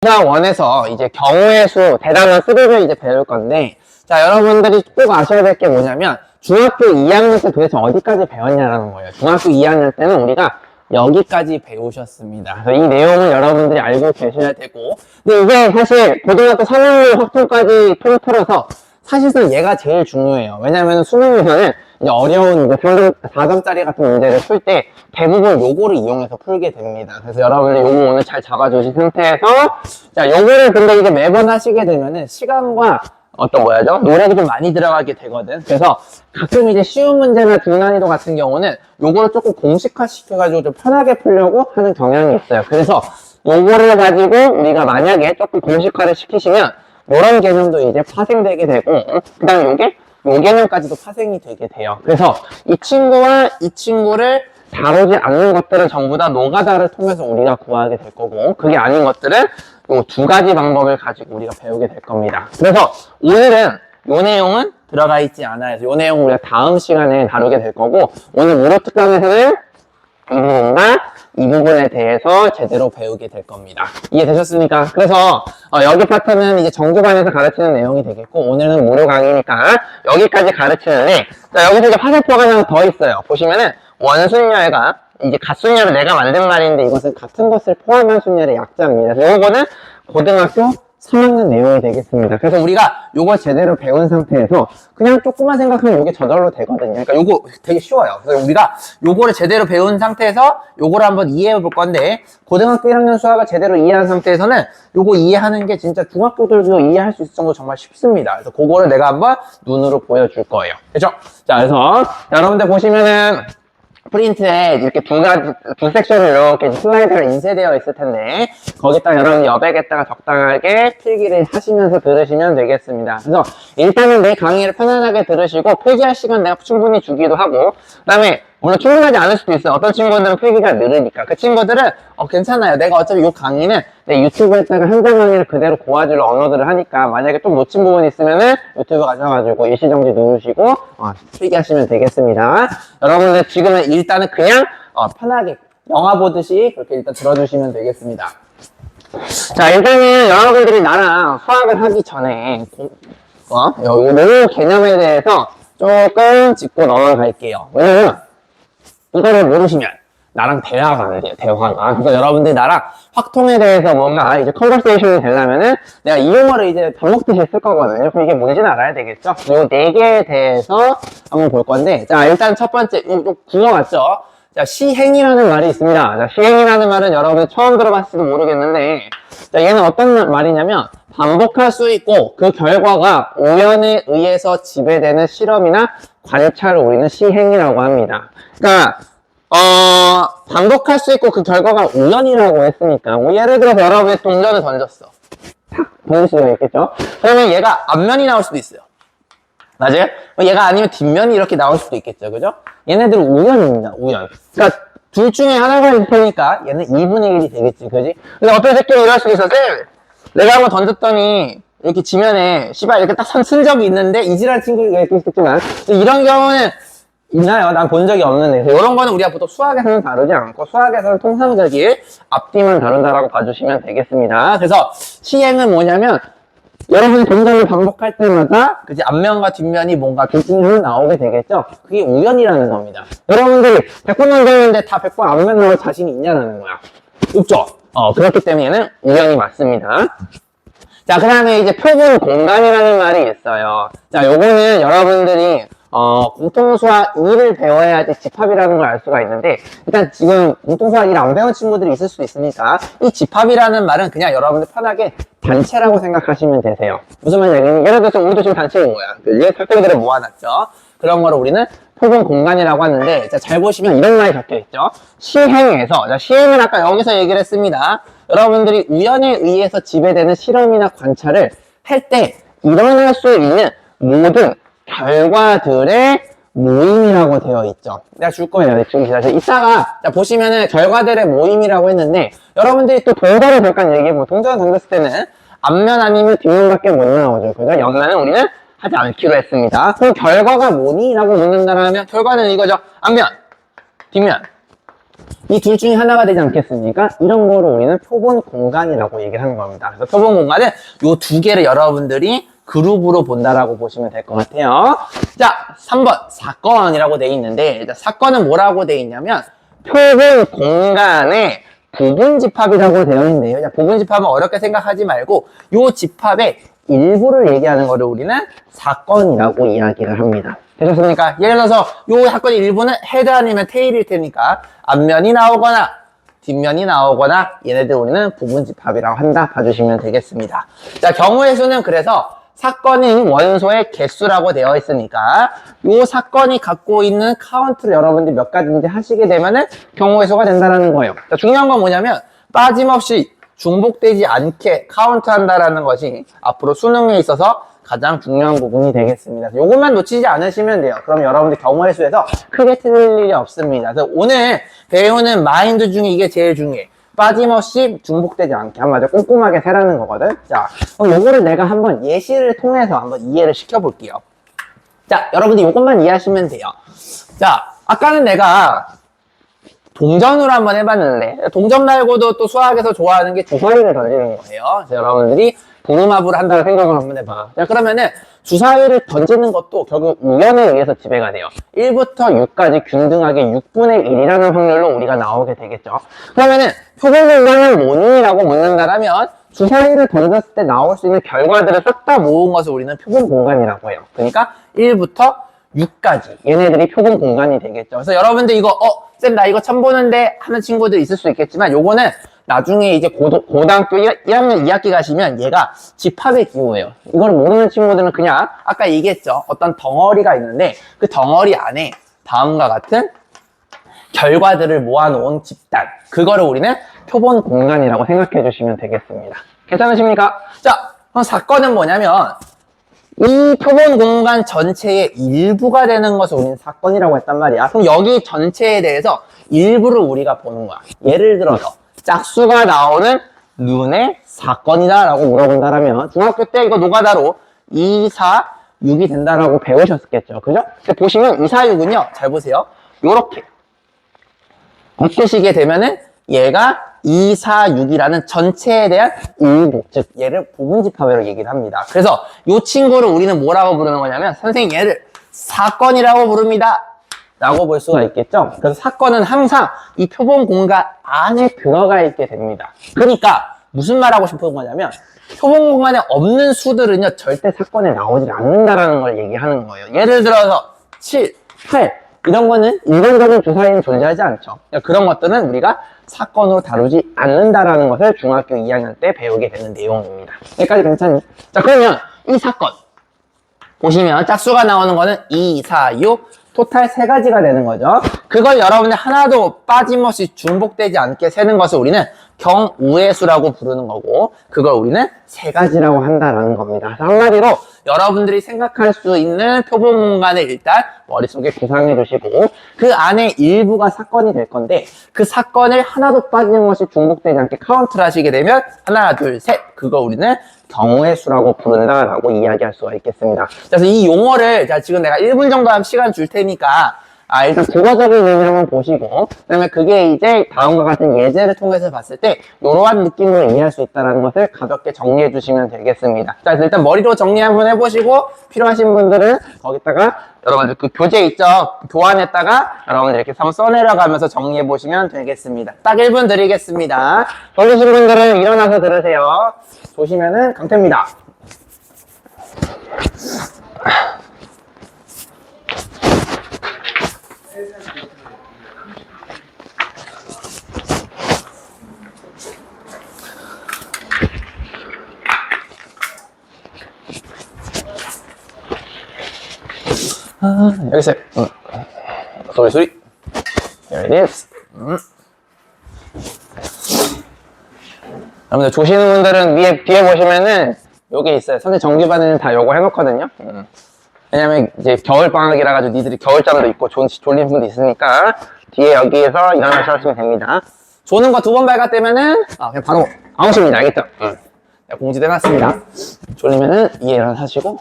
자, 원에서 이제 경우의 수, 대단원 3를 이제 배울 건데, 자, 여러분들이 꼭 아셔야 될 게 뭐냐면, 중학교 2학년 때 도대체 어디까지 배웠냐라는 거예요. 중학교 2학년 때는 우리가 여기까지 배우셨습니다. 그래서 이 내용을 여러분들이 알고 계셔야 되고, 근데 이게 사실 고등학교 3학년 학점까지 통틀어서 사실상 얘가 제일 중요해요. 왜냐면 수능에서는 이제 어려운 이제 4점짜리 같은 문제를 풀 때 대부분 요거를 이용해서 풀게 됩니다. 그래서 여러분들 요거 오늘 잘 잡아주신 상태에서 자, 요거를 근데 이제 매번 하시게 되면은 시간과 어떤 뭐야죠? 노력이 좀 많이 들어가게 되거든. 그래서 가끔 이제 쉬운 문제나 중난이도 같은 경우는 요거를 조금 공식화 시켜가지고 좀 편하게 풀려고 하는 경향이 있어요. 그래서 요거를 가지고 우리가 만약에 조금 공식화를 시키시면 이런 개념도 이제 파생되게 되고, 그 다음에 요 개념까지도 파생이 되게 돼요. 그래서 이 친구와 이 친구를 다루지 않는 것들은 전부 다 노가다를 통해서 우리가 구하게 될 거고, 그게 아닌 것들은 요 두 가지 방법을 가지고 우리가 배우게 될 겁니다. 그래서 오늘은 요 내용은 들어가 있지 않아요. 요 내용 우리가 다음 시간에 다루게 될 거고, 오늘 무료 특강에서는 이 부분과 이 부분에 대해서 제대로 배우게 될 겁니다. 이해되셨습니까? 그래서 여기 파트는 이제 정규반에서 가르치는 내용이 되겠고, 오늘은 무료 강의니까 여기까지 가르치는데, 자, 여기서 이제 화살표가 하나 더 있어요. 보시면은 원순열과 이제 갓순열을 내가 만든 말인데, 이것은 같은 것을 포함한 순열의 약자입니다. 그래서 요거는 고등학교 3학년 내용이 되겠습니다. 그래서 우리가 요걸 제대로 배운 상태에서 그냥 조금만 생각하면 요게 저절로 되거든요. 그러니까 요거 되게 쉬워요. 그래서 우리가 요거를 제대로 배운 상태에서 요거를 한번 이해해 볼 건데, 고등학교 1학년 수학을 제대로 이해한 상태에서는 요거 이해하는 게 진짜 중학교들도 이해할 수 있을 정도 정말 쉽습니다. 그래서 그거를 내가 한번 눈으로 보여줄 거예요. 그렇죠? 자, 그래서 여러분들 보시면은 프린트에 이렇게 두 섹션을 이렇게 슬라이드가 인쇄되어 있을 텐데, 거기다 여러분 여백에다가 적당하게 필기를 하시면서 들으시면 되겠습니다. 그래서 일단은 내 강의를 편안하게 들으시고 필기할 시간 내가 충분히 주기도 하고, 그 다음에 물론 충분하지 않을 수도 있어요. 어떤 친구들은 필기가 느리니까 그 친구들은 괜찮아요. 내가 어차피 이 강의는 내 유튜브에다가 현장 강의를 그대로 고화질로 업로드를 하니까, 만약에 좀 놓친 부분이 있으면은 유튜브 가셔가지고 일시정지 누르시고 필기하시면 되겠습니다. 여러분들 지금은 일단은 그냥 편하게 영화 보듯이 그렇게 일단 들어주시면 되겠습니다. 자, 일단은 여러분들이 나랑 수학을 하기 전에 요 개념에 대해서 조금 짚고 넘어갈게요. 왜냐면 이거를 모르시면 나랑 대화가 안 돼요, 대화가. 그래서 여러분들이 나랑 확통에 대해서 뭔가 이제 컨버세이션이 되려면은 내가 이 용어를 이제 밥 먹듯이 쓸 거거든요. 그럼 이게 뭔지는 알아야 되겠죠? 요 네 개에 대해서 한번 볼 건데, 자, 일단 첫 번째, 좀 구어 같죠? 자, 시행이라는 말이 있습니다. 자, 시행이라는 말은 여러분이 처음 들어봤을지도 모르겠는데, 자, 얘는 어떤 말이냐면, 반복할 수 있고 그 결과가 우연에 의해서 지배되는 실험이나 관찰을 우리는 시행이라고 합니다. 그러니까 반복할 수 있고 그 결과가 우연이라고 했으니까, 예를 들어서 여러분이 동전을 던졌어. 탁 던질 수가 있겠죠? 그러면 얘가 앞면이 나올 수도 있어요. 맞아요? 얘가 아니면 뒷면이 이렇게 나올 수도 있겠죠. 그죠? 얘네들은 우연입니다. 우연. 그러니까 둘 중에 하나가 있을 테니까 얘는 2분의 1이 되겠지. 그지? 근데 어떤 새끼는 이럴 수도 있어. 내가 한번 던졌더니 이렇게 지면에 씨발 이렇게 딱 쓴 적이 있는데, 이지랄 친구가 있겠지만 이런 경우는 있나요? 난 본 적이 없는데. 이런 거는 우리가 보통 수학에서는 다루지 않고, 수학에서는 통상적인 앞뒤만 다룬다라고 봐주시면 되겠습니다. 그래서 시행은 뭐냐면, 여러분이 동작을 반복할 때마다 그지 앞면과 뒷면이 뭔가 둘 중에 하나 나오게 되겠죠? 그게 우연이라는 겁니다. 여러분들이 100번 던졌는데 다 100번 앞면 나올 자신이 있냐는 거야. 없죠? 그렇기 때문에 얘는 우연이 맞습니다. 자, 그 다음에 이제 표본 공간이라는 말이 있어요. 자, 요거는 여러분들이 공통수학 2를 배워야지 집합이라는 걸 알 수가 있는데, 일단 지금 공통수학 2를 안 배운 친구들이 있을 수 있으니까, 이 집합이라는 말은 그냥 여러분들 편하게 단체라고 생각하시면 되세요. 무슨 말이냐면, 예를 들어서 우리도 지금 단체인 거야. 얘 설정들을 모아놨죠. 그런 거를 우리는 표본 공간이라고 하는데, 자, 잘 보시면 이런 말이 적혀있죠. 시행에서, 자, 시행은 아까 여기서 얘기를 했습니다. 여러분들이 우연에 의해서 지배되는 실험이나 관찰을 할 때 일어날 수 있는 모든 결과들의 모임이라고 되어 있죠. 내가 줄 거예요. 지금 기다려. 이따가 자, 보시면은 결과들의 모임이라고 했는데, 여러분들이 또 동전을 잠깐 얘기해보면, 동전을 던졌을 때는 앞면 아니면 뒷면밖에 못 나오죠. 그죠? 옆면은 우리는 하지 않기로 했습니다. 그럼 결과가 뭐니? 라고 묻는다면 결과는 이거죠. 앞면, 뒷면. 이 둘 중에 하나가 되지 않겠습니까? 이런 거를 우리는 표본 공간이라고 얘기를 하는 겁니다. 그래서 표본 공간은 요 두 개를 여러분들이 그룹으로 본다라고 보시면 될 것 같아요. 자, 3번 사건이라고 돼 있는데, 사건은 뭐라고 돼 있냐면 표본 공간의 부분 집합이라고 되어 있는데요. 자, 부분 집합은 어렵게 생각하지 말고 요 집합의 일부를 얘기하는 거를 우리는 사건이라고 이야기를 합니다. 되셨습니까? 예를 들어서 요 사건의 일부는 헤드 아니면 테일일 테니까 앞면이 나오거나 뒷면이 나오거나 얘네들 우리는 부분 집합이라고 한다 봐주시면 되겠습니다. 자, 경우의 수는 그래서 사건인 원소의 개수라고 되어 있으니까 이 사건이 갖고 있는 카운트를 여러분들이 몇 가지인지 하시게 되면은 경우의 수가 된다는 거예요. 자, 중요한 건 뭐냐면 빠짐없이 중복되지 않게 카운트한다라는 것이 앞으로 수능에 있어서 가장 중요한 부분이 되겠습니다. 이것만 놓치지 않으시면 돼요. 그럼 여러분들 경우의 수에서 크게 틀릴 일이 없습니다. 그래서 오늘 배우는 마인드 중에 이게 제일 중요해. 빠짐없이 중복되지 않게 한마디로 꼼꼼하게 세라는 거거든. 자, 그럼 요거를 내가 한번 예시를 통해서 한번 이해를 시켜볼게요. 자, 여러분들 요것만 이해하시면 돼요. 자, 아까는 내가 동전으로 한번 해봤는데 동전 말고도 또 수학에서 좋아하는 게 주사위를 던지는 거예요. 그래서 여러분들이 보름합으로 한다고 생각을 한번 해봐. 자, 그러면은 주사위를 던지는 것도 결국 우연에 의해서 지배가 돼요. 1부터 6까지 균등하게 6분의 1이라는 확률로 우리가 나오게 되겠죠. 그러면은 표본 공간을 뭐니라고 묻는다라면 주사위를 던졌을 때 나올 수 있는 결과들을 싹 다 모은 것을 우리는 표본 공간이라고 해요. 그러니까 1부터 6까지 얘네들이 표본 공간이 되겠죠. 그래서 여러분들 이거 쌤 나 이거 처음 보는데 하는 친구들 있을 수 있겠지만 요거는 나중에 이제 고등학교 1학년 2학기 가시면 얘가 집합의 기호예요. 이걸 모르는 친구들은 그냥 아까 얘기했죠. 어떤 덩어리가 있는데 그 덩어리 안에 다음과 같은 결과들을 모아놓은 집단, 그거를 우리는 표본 공간이라고 생각해 주시면 되겠습니다. 괜찮으십니까? 자, 그럼 사건은 뭐냐면 이 표본 공간 전체의 일부가 되는 것을 우리는 사건이라고 했단 말이야. 그럼 여기 전체에 대해서 일부를 우리가 보는 거야. 예를 들어서 짝수가 나오는 룬의 사건이다 라고 물어본다라면 중학교 때 이거 노가다로 2, 4, 6이 된다라고 배우셨겠죠. 그죠? 보시면 2, 4, 6은요. 잘 보세요. 요렇게 엎으시게 되면은 얘가 2, 4, 6이라는 전체에 대한 일부, 즉 얘를 부분집합으로 얘기를 합니다. 그래서 이 친구를 우리는 뭐라고 부르는 거냐면 선생님 얘를 사건이라고 부릅니다 라고 볼 수가 있겠죠. 그래서 사건은 항상 이 표본 공간 안에 들어가 있게 됩니다. 그러니까 무슨 말하고 싶은 거냐면 표본 공간에 없는 수들은요 절대 사건에 나오지 않는다라는 걸 얘기하는 거예요. 예를 들어서 7, 8 이런 거는 일반적인 주사위는 존재하지 않죠. 그런 것들은 우리가 사건으로 다루지 않는다라는 것을 중학교 2학년 때 배우게 되는 내용입니다. 여기까지 괜찮니? 자, 그러면 이 사건 보시면 짝수가 나오는 거는 2, 4, 6 토탈 3가지가 되는 거죠. 그걸 여러분들 하나도 빠짐없이 중복되지 않게 세는 것을 우리는 경우의 수라고 부르는 거고 그걸 우리는 3가지라고 한다라는 겁니다. 한마디로 여러분들이 생각할 수 있는 표본 공간을 일단 머릿속에 구상해 주시고 그 안에 일부가 사건이 될 건데 그 사건을 하나도 빠짐없이 중복되지 않게 카운트를 하시게 되면 하나, 둘, 셋 그거 우리는 경우의 수라고 부른다라고 이야기할 수가 있겠습니다. 그래서 이 용어를 지금 내가 1분 정도 하면 시간 줄 테니까 일단 국어적인 의미 한번 보시고 그다음에 그게 이제 다음과 같은 예제를 통해서 봤을 때 이러한 느낌으로 이해할 수 있다는 것을 가볍게 정리해 주시면 되겠습니다. 자, 그래서 일단 머리로 정리 한번 해보시고 필요하신 분들은 거기다가 여러분들 그 교재 있죠? 교환했다가 여러분들 이렇게 한번 써내려가면서 정리해 보시면 되겠습니다. 딱 1분 드리겠습니다. 졸리신 분들은 일어나서 들으세요. 보시면은 강태입니다. 여기 있어요. 소리. There it is. 여러분들 조시는 분들은 뒤에 보시면은 요게 있어요. 선생 정규반에는 다 요거 해놓거든요. 왜냐면 이제 겨울방학이라 가지고 니들이 겨울잠도 있고 졸린 분도 있으니까 뒤에 여기에서 일어나서 하시면 됩니다. 조는 거 2번 발각되면은 그냥 바로 아웃입니다. 알겠죠? 공지도 해놨습니다. 졸리면은 이해 일어나시고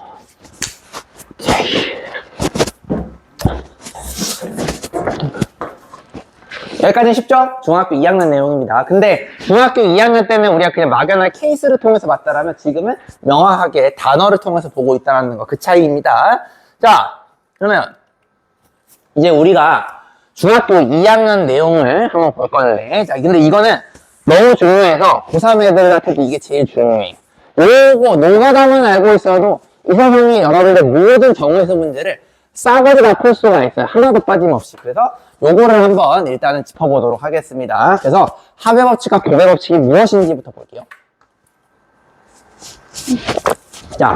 여기까지는 쉽죠? 중학교 2학년 내용입니다. 근데 중학교 2학년 때는 우리가 그냥 막연한 케이스를 통해서 봤다라면 지금은 명확하게 단어를 통해서 보고 있다는 거, 그 차이입니다. 자, 그러면 이제 우리가 중학교 2학년 내용을 한번 볼 건데, 자, 근데 이거는 너무 중요해서 고3 애들한테도 이게 제일 중요해요. 요거 노가다만 알고 있어도 이 선생님이 여러분들 모든 정의수 문제를 싸그리 다 풀 수가 있어요. 하나도 빠짐없이. 그래서 요거를 한번 일단은 짚어보도록 하겠습니다. 그래서 합의법칙과 고배법칙이 무엇인지부터 볼게요. 자,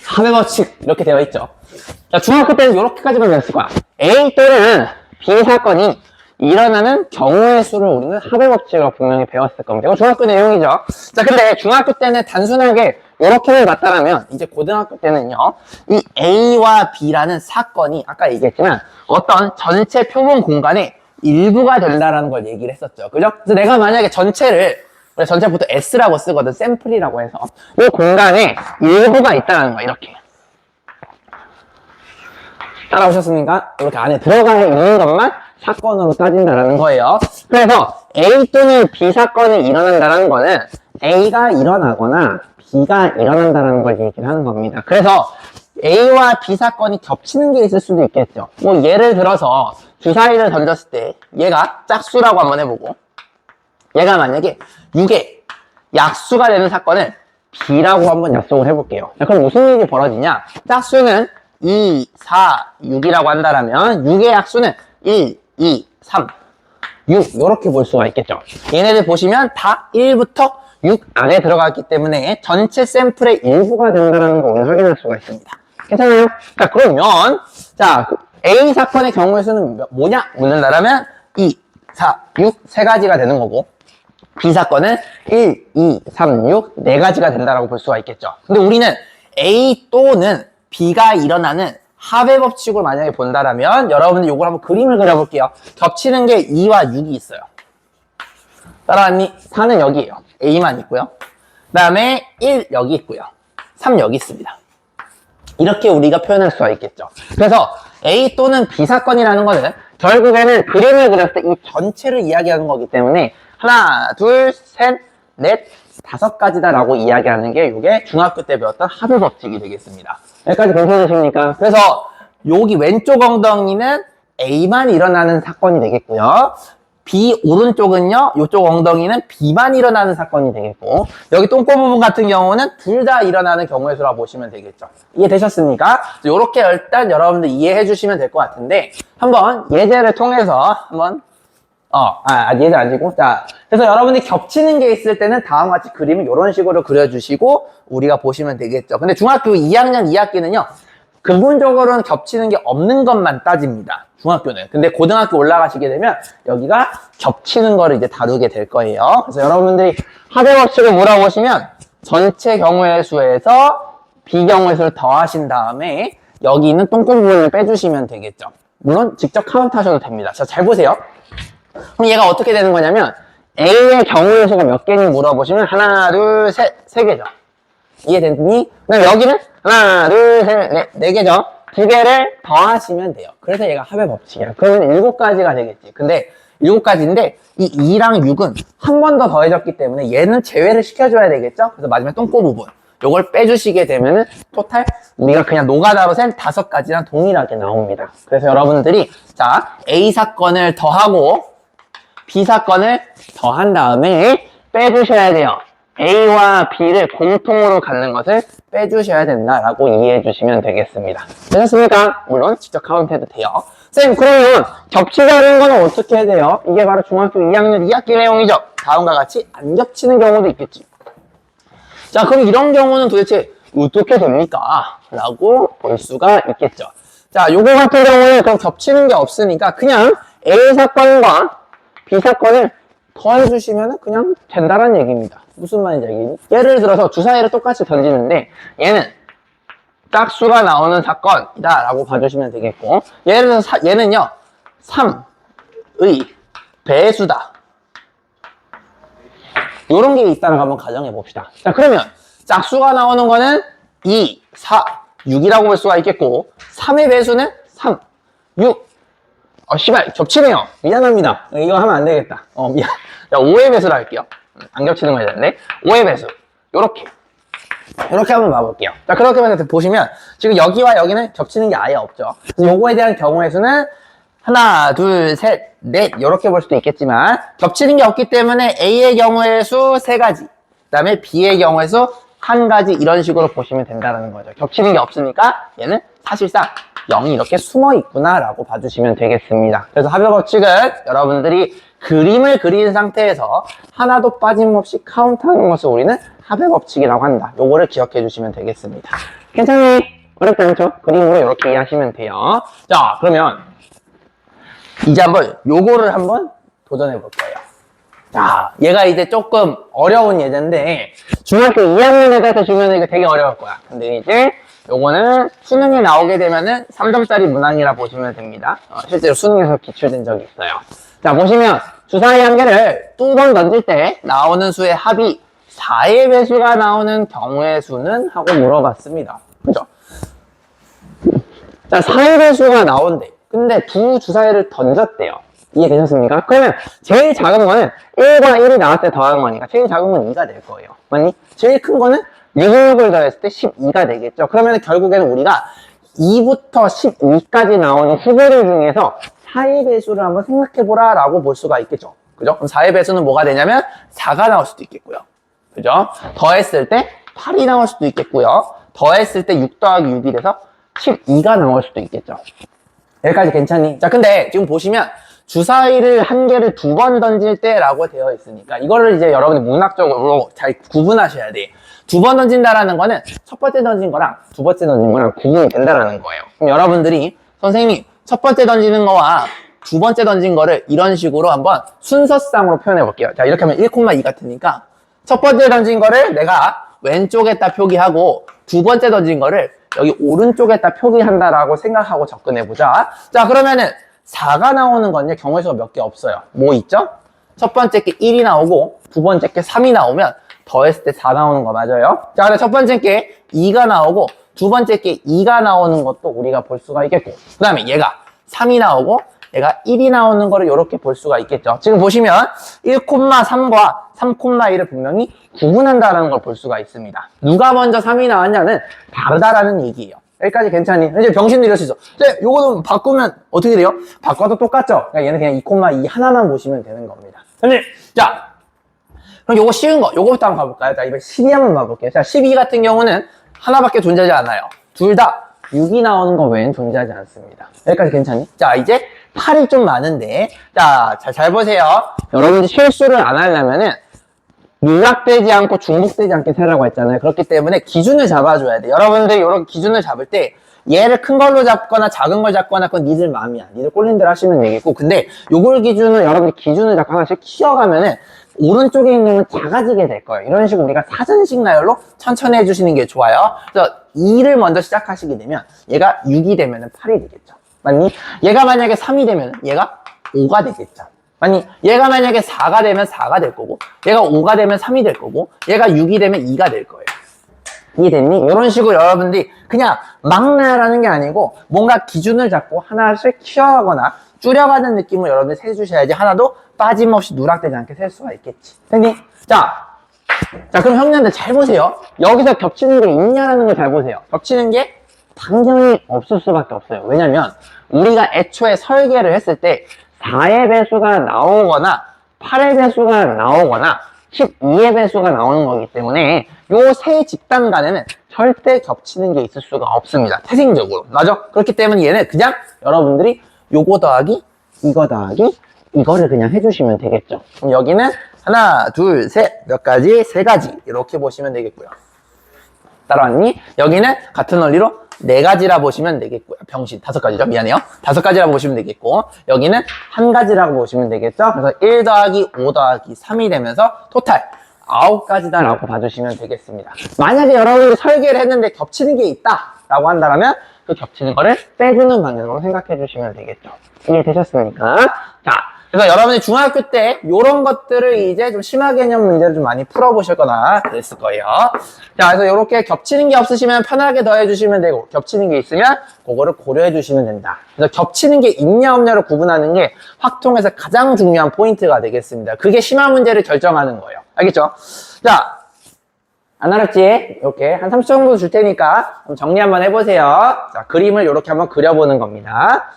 합의법칙 이렇게 되어 있죠. 자, 중학교 때는 이렇게까지만 배웠을 거야. A 또는 B 사건이 일어나는 경우의 수를 우리는 합의법칙으로 분명히 배웠을 겁니다. 이거 중학교 내용이죠. 자, 근데 중학교 때는 단순하게 이렇게만 봤다라면 이제 고등학교 때는요, 이 A와 B라는 사건이 아까 얘기했지만 어떤 전체 표본 공간의 일부가 된다라는 걸 얘기를 했었죠. 그죠? 그래서 내가 만약에 전체를 우리 전체 보통 S라고 쓰거든. 샘플이라고 해서 이 공간에 일부가 있다는 거야. 이렇게 따라오셨습니까? 이렇게 안에 들어가 있는 것만 사건으로 따진다라는 거예요. 그래서 A 또는 B 사건이 일어난다는 거는 A가 일어나거나 B가 일어난다는 걸 얘기를 하는 겁니다. 그래서 A와 B 사건이 겹치는 게 있을 수도 있겠죠. 뭐 예를 들어서 주사위를 던졌을 때 얘가 짝수라고 한번 해보고 얘가 만약에 6의 약수가 되는 사건을 B라고 한번 약속을 해볼게요. 자, 그럼 무슨 일이 벌어지냐? 짝수는 2, 4, 6이라고 한다면 6의 약수는 1, 2, 3, 6 이렇게 볼 수가 있겠죠. 얘네들 보시면 다 1부터 6 안에 들어갔기 때문에 전체 샘플의 일부가 된다는 걸 오늘 확인할 수가 있습니다. 괜찮아요? 자, 그러면 자 A 사건의 경우의 수는 뭐냐? 묻는다라면 2, 4, 6 세 가지가 되는 거고 B 사건은 1, 2, 3, 6 네 가지가 된다라고 볼 수가 있겠죠. 근데 우리는 A 또는 B가 일어나는 합의 법칙으로 만약에 본다라면 여러분들 요걸 한번 그림을 그려볼게요. 겹치는 게 2와 6이 있어요. 따라왔니? 4는 여기에요. A만 있고요. 그 다음에 1 여기 있고요. 3 여기 있습니다. 이렇게 우리가 표현할 수가 있겠죠. 그래서 A 또는 B 사건이라는 거는 결국에는 그림을 그렸을 때 이 전체를 이야기하는 거기 때문에 하나, 둘, 셋, 넷, 5가지다라고 이야기하는 게 이게 중학교 때 배웠던 합의 법칙이 되겠습니다. 여기까지 괜찮으십니까? 그래서 여기 왼쪽 엉덩이는 A만 일어나는 사건이 되겠고요. B 오른쪽은요, 이쪽 엉덩이는 B만 일어나는 사건이 되겠고, 여기 똥꼬 부분 같은 경우는 둘 다 일어나는 경우의 수라고 보시면 되겠죠. 이해되셨습니까? 이렇게 일단 여러분들 이해해 주시면 될 것 같은데, 한번 예제를 통해서 한번 얘는 아니고. 자, 그래서 여러분이 겹치는 게 있을 때는 다음과 같이 그림을 이런 식으로 그려주시고 우리가 보시면 되겠죠. 근데 중학교 2학년 2학기는요, 근본적으로는 겹치는 게 없는 것만 따집니다. 중학교는. 근데 고등학교 올라가시게 되면 여기가 겹치는 거를 이제 다루게 될 거예요. 그래서 여러분들이 합의 법칙을 물어보시면 전체 경우의 수에서 비경우의 수를 더하신 다음에 여기 있는 똥꼬 부분을 빼주시면 되겠죠. 물론 직접 카운트 하셔도 됩니다. 자, 잘 보세요. 그럼 얘가 어떻게 되는 거냐면 A의 경우의 수가 몇 개니 물어보시면 하나, 둘, 셋, 세 개죠. 이해됐니? 그럼 여기는 하나, 둘, 셋, 넷, 네 개죠. 두 개를 더하시면 돼요. 그래서 얘가 합의 법칙이야. 그러면 7가지가 되겠지. 근데 7가지인데 이 2랑 6은 한 번 더 더해졌기 때문에 얘는 제외를 시켜줘야 되겠죠. 그래서 마지막에 똥꼬 부분 요걸 빼주시게 되면은 토탈 우리가 그냥 노가다로 센 5가지랑 동일하게 나옵니다. 그래서 여러분들이 자 A 사건을 더하고 B 사건을 더한 다음에 빼주셔야 돼요. A와 B를 공통으로 갖는 것을 빼주셔야 된다라고 이해해 주시면 되겠습니다. 되셨습니까? 물론 직접 카운트해도 돼요. 쌤, 그러면 겹치자는 건 어떻게 해야 돼요? 이게 바로 중학교 2학년 2학기 내용이죠. 다음과 같이 안 겹치는 경우도 있겠지. 자, 그럼 이런 경우는 도대체 어떻게 됩니까? 라고 볼 수가 있겠죠. 자, 요거 같은 경우는 그럼 겹치는 게 없으니까 그냥 A 사건과 B 사건을 더해주시면 그냥 된다는 얘기입니다. 무슨 말인지 알겠니? 예를 들어서 주사위를 똑같이 던지는데 얘는 짝수가 나오는 사건이다 라고 봐주시면 되겠고, 예를 들어서 얘는요 3의 배수다 요런 게 있다는 걸 한번 가정해 봅시다. 자, 그러면 짝수가 나오는 거는 2, 4, 6이라고 볼 수가 있겠고 3의 배수는 3, 6 씨발, 겹치네요. 미안합니다. 이거 하면 안 되겠다. 미안. 자, 5의 배수로 할게요. 안 겹치는 거 해야 되는데. 5의 배수. 요렇게 한번 봐볼게요. 자, 그렇게 해서 보시면, 지금 여기와 여기는 겹치는 게 아예 없죠. 그래서 요거에 대한 경우의 수는 하나, 둘, 셋, 넷, 이렇게 볼 수도 있겠지만, 겹치는 게 없기 때문에 A의 경우의 수 3가지, 그 다음에 B의 경우의 수 1가지, 이런 식으로 보시면 된다는 거죠. 겹치는 게 없으니까 얘는 사실상 0이 이렇게 숨어 있구나 라고 봐주시면 되겠습니다. 그래서 합의 법칙은 여러분들이 그림을 그린 상태에서 하나도 빠짐없이 카운트하는 것을 우리는 합의 법칙이라고 한다. 요거를 기억해 주시면 되겠습니다. 괜찮아요? 어렵지 않죠? 그림으로 이렇게 이해하시면 돼요. 자, 그러면 이제 요거를 한번 도전해 볼 거예요. 자, 얘가 이제 조금 어려운 예제인데, 중학교 2학년에 대해서 주면 이거 되게 어려울 거야. 근데 이제 요거는 수능에 나오게 되면은 3점짜리 문항이라 보시면 됩니다. 실제로 수능에서 기출된 적이 있어요. 자, 보시면 주사위 한 개를 2번 던질 때 나오는 수의 합이 4의 배수가 나오는 경우의 수는? 하고 물어봤습니다. 그죠? 자, 4의 배수가 나온대. 근데 두 주사위를 던졌대요. 이해되셨습니까? 그러면 제일 작은 거는 1과 1이 나왔을 때 더한 거니까 제일 작은 건 2가 될 거예요. 맞니? 제일 큰 거는 6을 더했을 때 12가 되겠죠. 그러면 결국에는 우리가 2부터 12까지 나오는 후보들 중에서 4의 배수를 한번 생각해보라 라고 볼 수가 있겠죠. 그죠? 그럼 4의 배수는 뭐가 되냐면 4가 나올 수도 있겠고요. 그죠? 더했을 때 8이 나올 수도 있겠고요. 더했을 때 6 더하기 6이 돼서 12가 나올 수도 있겠죠. 여기까지 괜찮니? 자, 근데 지금 보시면 주사위를 한 개를 2번 던질 때 라고 되어 있으니까 이거를 이제 여러분이 문학적으로 잘 구분하셔야 돼. 2번 던진다라는 거는 첫 번째 던진 거랑 두 번째 던진 거랑 구분이 된다라는 거예요. 그럼 여러분들이 선생님이 첫 번째 던지는 거와 두 번째 던진 거를 이런 식으로 한번 순서상으로 표현해 볼게요. 자, 이렇게 하면 1,2 같으니까 첫 번째 던진 거를 내가 왼쪽에다 표기하고 두 번째 던진 거를 여기 오른쪽에다 표기한다라고 생각하고 접근해보자. 자, 그러면은 4가 나오는 건요, 경우의 수가 몇 개 없어요. 뭐 있죠? 첫 번째 게 1이 나오고 두 번째 게 3이 나오면 더했을 때 4 나오는 거 맞아요? 자, 그래 첫 번째 게 2가 나오고 두 번째 게 2가 나오는 것도 우리가 볼 수가 있겠고, 그 다음에 얘가 3이 나오고 얘가 1이 나오는 거를 이렇게 볼 수가 있겠죠. 지금 보시면 1,3과 3,1을 분명히 구분한다는 걸 볼 수가 있습니다. 누가 먼저 3이 나왔냐는 다르다라는 얘기예요. 여기까지 괜찮니? 이제 병신도 이럴 수 있어. 근데 요거는 바꾸면 어떻게 돼요? 바꿔도 똑같죠? 그러니까 얘는 그냥 2,2 하나만 보시면 되는 겁니다. 근데 자, 그럼 요거 쉬운 거, 요거부터 한번 가볼까요? 자, 이번 12 한번 봐볼게요. 자, 12 같은 경우는 하나밖에 존재하지 않아요. 둘 다 6이 나오는 거 외엔 존재하지 않습니다. 여기까지 괜찮니? 자, 이제 8이 좀 많은데, 자, 잘 보세요. 여러분들 실수를 안 하려면은 누락되지 않고 중복되지 않게 세라고 했잖아요. 그렇기 때문에 기준을 잡아줘야 돼. 여러분들이 이런 기준을 잡을 때 얘를 큰 걸로 잡거나 작은 걸 잡거나 그건 니들 마음이야. 니들 꼴린 대로 하시면 되겠고, 근데 요걸 기준을 여러분들이 기준을 잡고 하나씩 키워가면은 오른쪽에 있는 건 작아지게 될 거예요. 이런 식으로 우리가 사전식 나열로 천천히 해주시는 게 좋아요. 그래서 2를 먼저 시작하시게 되면 얘가 6이 되면 8이 되겠죠. 맞니? 얘가 만약에 3이 되면 얘가 5가 되겠죠. 아니, 얘가 만약에 4가 되면 4가 될 거고, 얘가 5가 되면 3이 될 거고, 얘가 6이 되면 2가 될 거예요. 이해됐니? 이런 식으로 여러분들이 그냥 막 나열하는 게 아니고 뭔가 기준을 잡고 하나씩 키워가거나 줄여가는 느낌으로 여러분들 세주셔야지 하나도 빠짐없이 누락되지 않게 셀 수가 있겠지. 됐니? 자, 그럼 형님들 잘 보세요. 여기서 겹치는 게 있냐라는 걸 잘 보세요. 겹치는 게 당연히 없을 수밖에 없어요. 왜냐면 우리가 애초에 설계를 했을 때 4의 배수가 나오거나 8의 배수가 나오거나 12의 배수가 나오는 거기 때문에 요 세 집단 간에는 절대 겹치는 게 있을 수가 없습니다. 태생적으로. 맞아? 그렇기 때문에 얘는 그냥 여러분들이 요거 더하기 이거 더하기 이거를 그냥 해주시면 되겠죠. 그럼 여기는 하나, 둘, 셋, 몇 가지, 세 가지 이렇게 보시면 되겠고요. 따라왔니? 여기는 같은 원리로 네 가지라 보시면 되겠고요. 병신, 5가지죠. 미안해요. 5가지라 보시면 되겠고, 여기는 한 가지라고 보시면 되겠죠. 그래서 1 더하기 5 더하기 3이 되면서 토탈 9가지다라고 봐주시면 되겠습니다. 만약에 여러분이 설계를 했는데 겹치는 게 있다라고 한다면 그 겹치는 거를 빼주는 방향으로 생각해 주시면 되겠죠. 이해되셨습니까? 자, 그래서 여러분이 중학교 때 이런 것들을 이제 좀 심화 개념 문제를 좀 많이 풀어보실 거나 그랬을 거예요. 자, 그래서 이렇게 겹치는 게 없으시면 편하게 더해주시면 되고, 겹치는 게 있으면 그거를 고려해 주시면 된다. 그래서 겹치는 게 있냐 없냐를 구분하는 게 확통에서 가장 중요한 포인트가 되겠습니다. 그게 심화 문제를 결정하는 거예요. 알겠죠? 자, 안 알았지? 이렇게 한 30초 정도 줄 테니까 정리 한번 해보세요. 자, 그림을 이렇게 한번 그려보는 겁니다.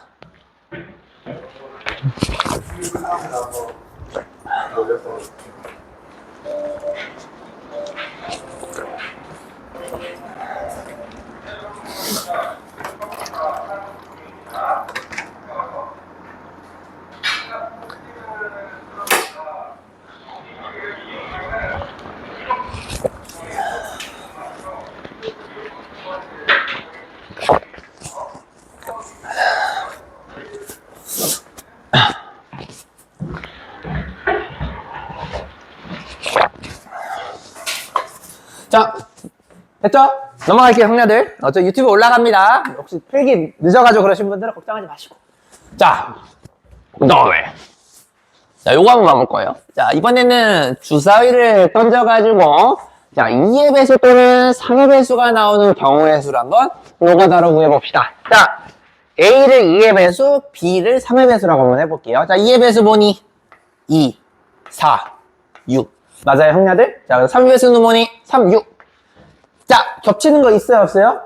자, 됐죠? 넘어갈게요, 형님들. 저 유튜브 올라갑니다. 혹시 필기 늦어가지고 그러신 분들은 걱정하지 마시고. 자, 그 다음에. 자, 요거 한번 봐볼 거예요. 자, 이번에는 주사위를 던져가지고, 자, 2의 배수 또는 3의 배수가 나오는 경우의 수를 한번 노가다로 구해봅시다. 자, A를 2의 배수, B를 3의 배수라고 한번 해볼게요. 자, 2의 배수 보니 2, 4, 6. 맞아요, 형님들? 자, 3의 배수는 뭐니? 3, 6. 자, 겹치는 거 있어요, 없어요?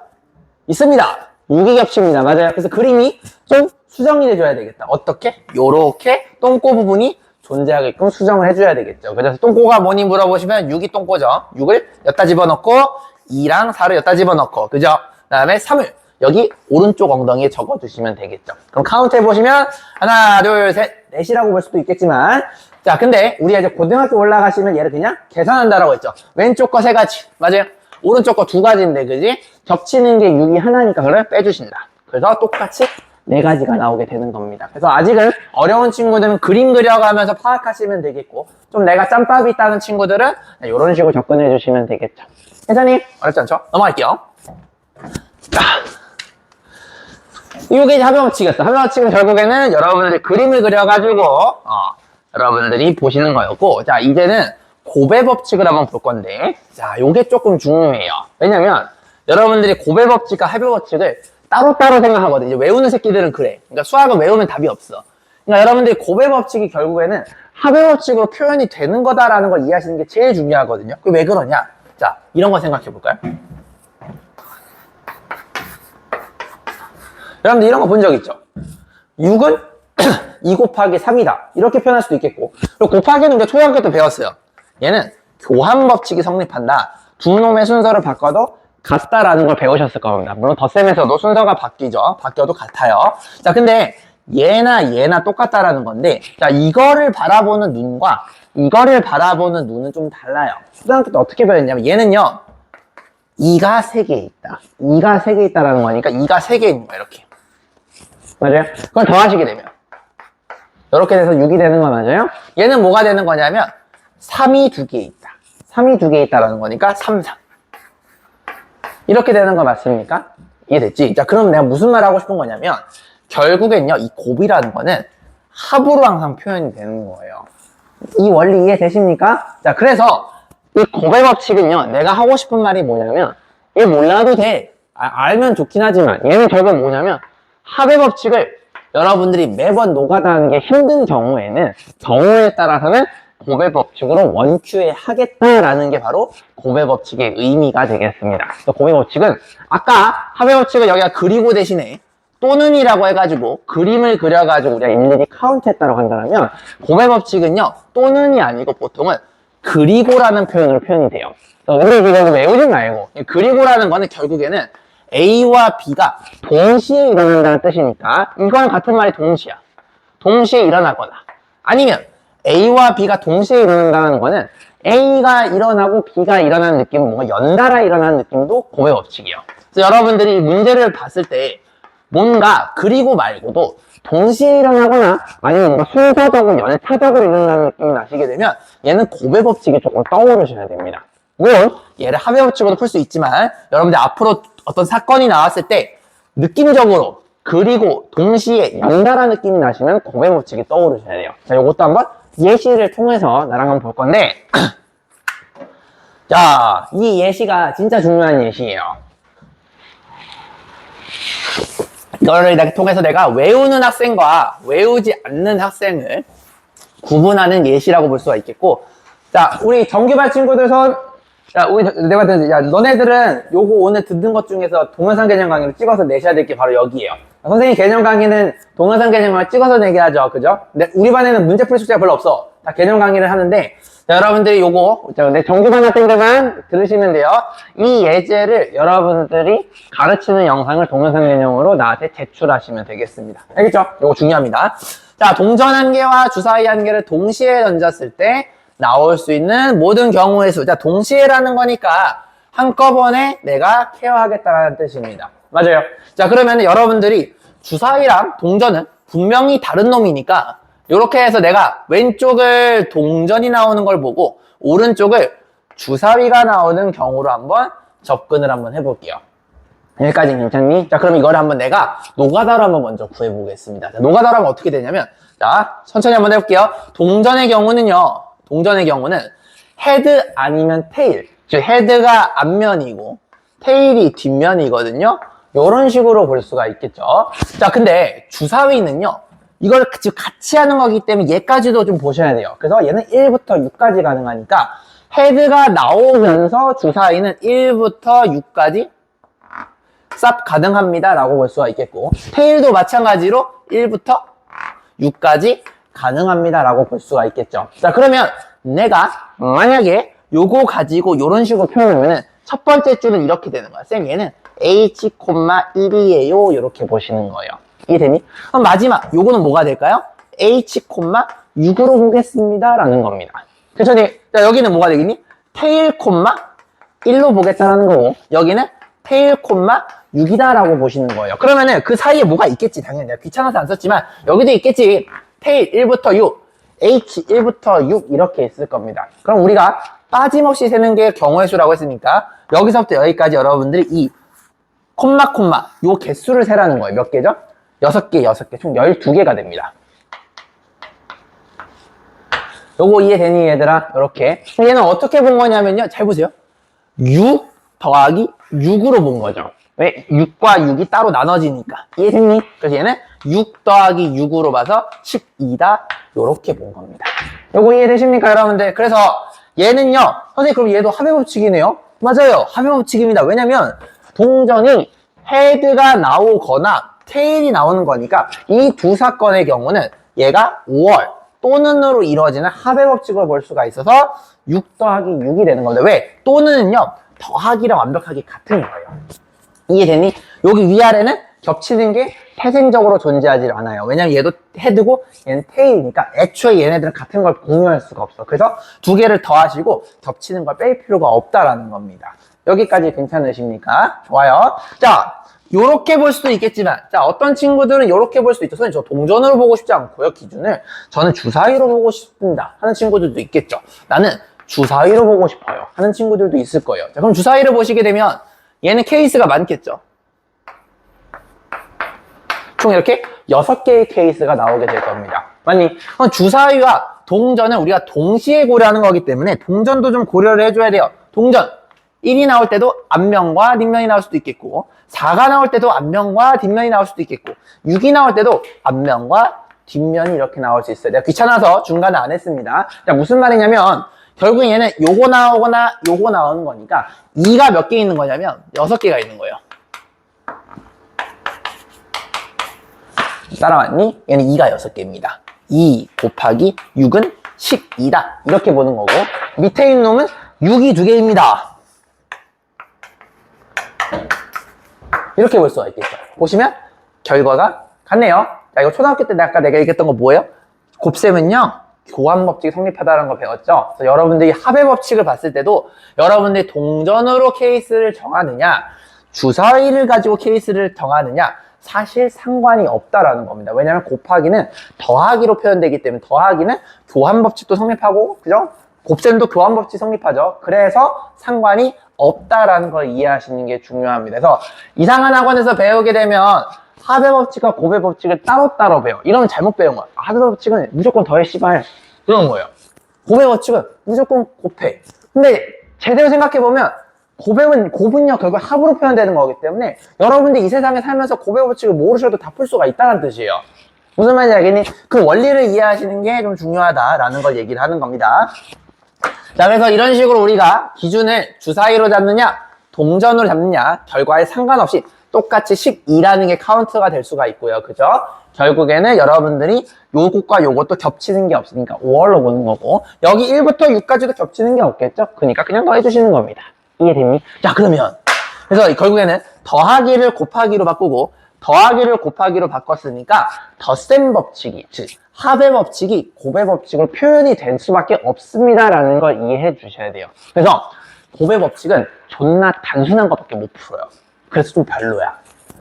있습니다. 6이 겹칩니다. 맞아요. 그래서 그림이 좀 수정이 돼줘야 되겠다. 어떻게? 요렇게 똥꼬 부분이 존재하게끔 수정을 해줘야 되겠죠. 그래서 똥꼬가 뭐니 물어보시면 6이 똥꼬죠. 6을 여기다 집어넣고 2랑 4를 여기다 집어넣고, 그죠? 그 다음에 3을 여기 오른쪽 엉덩이에 적어주시면 되겠죠. 그럼 카운트 해보시면 하나, 둘, 셋, 넷이라고 볼 수도 있겠지만, 자, 근데 우리가 이제 고등학교 올라가시면 얘를 그냥 계산한다라고 했죠. 왼쪽 거 3가지. 맞아요? 오른쪽 거 2가지인데, 그지? 겹치는 게 6이 하나니까 그걸 빼주신다. 그래서 똑같이 4가지가 나오게 되는 겁니다. 그래서 아직은 어려운 친구들은 그림 그려가면서 파악하시면 되겠고, 좀 내가 짬밥이 있다는 친구들은 이런 식으로 접근해 주시면 되겠죠. 회장님, 어렵지 않죠? 넘어갈게요. 자, 이게 이제 합의법칙이었어. 합의법칙은 결국에는 여러분들이 그림을 그려가지고, 여러분들이 보시는 거였고, 자, 이제는 고배법칙을 한번 볼 건데, 자, 요게 조금 중요해요. 왜냐면, 여러분들이 고배법칙과 합의법칙을 따로따로 생각하거든요. 이제 외우는 새끼들은 그래. 그러니까 수학은 외우면 답이 없어. 그러니까 여러분들이 고배법칙이 결국에는 합의법칙으로 표현이 되는 거다라는 걸 이해하시는 게 제일 중요하거든요. 그게 왜 그러냐? 자, 이런 거 생각해 볼까요? 여러분들 이런 거 본 적 있죠? 6은 2 곱하기 3이다. 이렇게 표현할 수도 있겠고. 그리고 곱하기는 우리가 초등학교 때 배웠어요. 얘는 교환법칙이 성립한다. 두 놈의 순서를 바꿔도 같다라는 걸 배우셨을 겁니다. 물론 덧셈에서도 순서가 바뀌죠. 바뀌어도 같아요. 자, 근데 얘나 똑같다라는 건데, 자, 이거를 바라보는 눈과 이거를 바라보는 눈은 좀 달라요. 초등학교 때 어떻게 배웠냐면 얘는요, 2가 3개 있다. 2가 3개 있다라는 거니까 2가 3개 있는 거야, 이렇게. 맞아요? 그걸 더하시게 되면 이렇게 돼서 6이 되는 거 맞아요? 얘는 뭐가 되는 거냐면 3이 2개 있다. 3이 2개 있다라는 거니까 3, 3. 이렇게 되는 거 맞습니까? 이해됐지? 자, 그럼 내가 무슨 말 하고 싶은 거냐면 결국엔요, 이 곱이라는 거는 합으로 항상 표현이 되는 거예요. 이 원리 이해되십니까? 자, 그래서 이 곱의 법칙은요, 내가 하고 싶은 말이 뭐냐면 얘 몰라도 돼. 알면 좋긴 하지만 얘는 결국 뭐냐면 합의 법칙을 여러분들이 매번 노가다 하는 게 힘든 경우에는 경우에 따라서는 곱의 법칙으로 원큐에 하겠다라는 게 바로 곱의 법칙의 의미가 되겠습니다. 곱의 법칙은 아까 합의 법칙을 여기가 그리고 대신에 또는이라고 해가지고 그림을 그려가지고 우리가 일일이 카운트했다고 한다면 곱의 법칙은요 또는이 아니고 보통은 그리고라는 표현으로 표현이 돼요. 근데 이거 외우지 말고 그리고라는 거는 결국에는 A와 B가 동시에 일어난다는 뜻이니까 이건 같은 말이 동시야. 동시에 일어나거나 아니면 A와 B가 동시에 일어난다는 거는 A가 일어나고 B가 일어나는 느낌은 뭔가 연달아 일어나는 느낌도 곱의 법칙이에요. 그래서 여러분들이 문제를 봤을 때 뭔가 그리고 말고도 동시에 일어나거나 아니면 뭔가 순서적으로 연차적으로 일어나는 느낌이 나시게 되면 얘는 곱의 법칙이 조금 떠오르셔야 됩니다. 물론 얘를 합의 법칙으로 풀 수 있지만 여러분들 앞으로 어떤 사건이 나왔을 때 느낌적으로 그리고 동시에 연달아 느낌이 나시면 곱의 법칙이 떠오르셔야 돼요. 자, 이것도 한번 예시를 통해서 나랑 한번 볼 건데 자, 이 예시가 진짜 중요한 예시예요. 이거를 이렇게 통해서 내가 외우는 학생과 외우지 않는 학생을 구분하는 예시라고 볼 수가 있겠고, 자, 우리 정규반 친구들 선, 자, 내가 듣는, 야, 너네들은 요거 오늘 듣는 것 중에서 동영상 개념 강의를 찍어서 내셔야 될 게 바로 여기에요. 선생님 개념 강의는 동영상 개념 강의 찍어서 내게 하죠. 그죠? 근데 우리 반에는 문제 풀이 숙제가 별로 없어. 다 개념 강의를 하는데, 자, 여러분들이 요거, 내 정규반 학생들만 들으시면 돼요. 이 예제를 여러분들이 가르치는 영상을 동영상 개념으로 나한테 제출하시면 되겠습니다. 알겠죠? 요거 중요합니다. 자, 동전 한 개와 주사위 한 개를 동시에 던졌을 때 나올 수 있는 모든 경우의 수. 자, 동시에라는 거니까 한꺼번에 내가 케어하겠다는 뜻입니다. 맞아요. 자, 그러면 여러분들이 주사위랑 동전은 분명히 다른 놈이니까 이렇게 해서 내가 왼쪽을 동전이 나오는 걸 보고 오른쪽을 주사위가 나오는 경우로 한번 접근을 한번 해볼게요. 여기까지 괜찮니? 자, 그럼 이거를 한번 내가 노가다로 한번 먼저 구해보겠습니다. 자, 노가다로 하면 어떻게 되냐면, 자, 천천히 한번 해볼게요. 동전의 경우는요, 헤드 아니면 테일. 즉, 헤드가 앞면이고, 테일이 뒷면이거든요. 이런 식으로 볼 수가 있겠죠. 자, 근데 주사위는요, 이걸 지금 같이 하는 거기 때문에 얘까지도 좀 보셔야 돼요. 그래서 얘는 1부터 6까지 가능하니까, 헤드가 나오면서 주사위는 1부터 6까지 쌉 가능합니다 라고 볼 수가 있겠고, 테일도 마찬가지로 1부터 6까지 가능합니다 라고 볼 수가 있겠죠. 자, 그러면 내가 만약에 요거 가지고 요런 식으로 표현하면은 첫 번째 줄은 이렇게 되는 거야. 쌤, 얘는 H,1이에요 이렇게 보시는 거예요. 이해되니? 그럼 마지막 요거는 뭐가 될까요? H,6으로 보겠습니다 라는 겁니다. 그쵸? 자, 여기는 뭐가 되겠니? 테일, 1로 보겠다라는 거고, 여기는 테일, 6이다 라고 보시는 거예요. 그러면은 그 사이에 뭐가 있겠지. 당연히 내가 귀찮아서 안 썼지만 여기도 있겠지. 테일 1부터 6, H 1부터 6 이렇게 있을 겁니다. 그럼 우리가 빠짐없이 세는 게 경우의 수라고 했으니까 여기서부터 여기까지 여러분들이 이 요 개수를 세라는 거예요. 몇 개죠? 6개, 6개, 총 12개가 됩니다. 요거 이해되니 얘들아? 이렇게 얘는 어떻게 본 거냐면요, 잘 보세요. 6 더하기 6으로 본 거죠. 왜? 6과 6이 따로 나눠지니까. 이해됐니? 그래서 얘는 6 더하기 6으로 봐서 12다. 요렇게 본 겁니다. 요거 이해되십니까, 여러분들? 그래서 얘는요, 선생님, 그럼 얘도 합의 법칙이네요? 맞아요. 합의 법칙입니다. 왜냐면 동전이 헤드가 나오거나 테일이 나오는 거니까 이 두 사건의 경우는 얘가 5월 또는으로 이루어지는 합의 법칙을 볼 수가 있어서 6 더하기 6이 되는 겁니다. 왜? 또는은요, 더하기랑 완벽하게 같은 거예요. 이해되니? 여기 위아래는 겹치는 게 태생적으로 존재하지 않아요. 왜냐면 얘도 헤드고 얘는 테일이니까 애초에 얘네들은 같은 걸 공유할 수가 없어. 그래서 두 개를 더하시고 겹치는 걸 뺄 필요가 없다라는 겁니다. 여기까지 괜찮으십니까? 좋아요. 자, 요렇게 볼 수도 있겠지만, 자, 어떤 친구들은 요렇게 볼 수도 있죠. 선생님, 저 동전으로 보고 싶지 않고요, 기준을. 저는 주사위로 보고 싶습니다 하는 친구들도 있겠죠. 나는 주사위로 보고 싶어요 하는 친구들도 있을 거예요. 자, 그럼 주사위를 보시게 되면 얘는 케이스가 많겠죠. 총 이렇게 6개의 케이스가 나오게 될 겁니다. 맞니? 그럼 주사위와 동전은 우리가 동시에 고려하는 거기 때문에 동전도 좀 고려를 해줘야 돼요. 동전 1이 나올 때도 앞면과 뒷면이 나올 수도 있겠고, 4가 나올 때도 앞면과 뒷면이 나올 수도 있겠고, 6이 나올 때도 앞면과 뒷면이 이렇게 나올 수 있어요. 내가 귀찮아서 중간에 안 했습니다. 자, 무슨 말이냐면 결국 얘는 요거 나오거나 요거 나오는 거니까 2가 몇 개 있는 거냐면 6개가 있는 거예요. 따라왔니? 얘는 2가 6개입니다. 2 곱하기 6은 12다. 이렇게 보는 거고, 밑에 있는 놈은 6이 2개입니다. 이렇게 볼 수가 있겠죠. 보시면 결과가 같네요. 자, 이거 초등학교 때 아까 내가 얘기했던 거 뭐예요? 곱셈은요, 교환법칙이 성립하다는 거 배웠죠? 그래서 여러분들이 합의 법칙을 봤을 때도 여러분들이 동전으로 케이스를 정하느냐, 주사위를 가지고 케이스를 정하느냐, 사실 상관이 없다라는 겁니다. 왜냐하면 곱하기는 더하기로 표현되기 때문에 더하기는 교환법칙도 성립하고, 그죠? 곱셈도 교환법칙 성립하죠. 그래서 상관이 없다라는 걸 이해하시는 게 중요합니다. 그래서 이상한 학원에서 배우게 되면 합의 법칙과 곱의 법칙을 따로따로 배워. 이러면 잘못 배운 거야. 합의 법칙은 무조건 더해 씨발 그런 거예요. 곱의 법칙은 무조건 곱해. 근데 제대로 생각해보면 곱은요 결국 합으로 표현되는 거기 때문에 여러분들이 이 세상에 살면서 곱의 법칙을 모르셔도 다 풀 수가 있다는 뜻이에요. 무슨 말인지 알겠니? 그 원리를 이해하시는 게 좀 중요하다라는 걸 얘기를 하는 겁니다. 자, 그래서 이런 식으로 우리가 기준을 주사위로 잡느냐 동전으로 잡느냐 결과에 상관없이 똑같이 12라는 게 카운트가 될 수가 있고요. 그죠? 결국에는 여러분들이 요것과 요것도 겹치는 게 없으니까 5월로 보는 거고 여기 1부터 6까지도 겹치는 게 없겠죠? 그러니까 그냥 더해주시는 겁니다. 이해됐니? 자, 그러면 그래서 결국에는 더하기를 곱하기로 바꾸고 더하기를 곱하기로 바꿨으니까 덧셈 법칙이 즉 합의 법칙이 곱의 법칙으로 표현이 될 수밖에 없습니다라는 걸 이해해 주셔야 돼요. 그래서 곱의 법칙은 존나 단순한 것밖에 못 풀어요. 그래서 좀 별로야.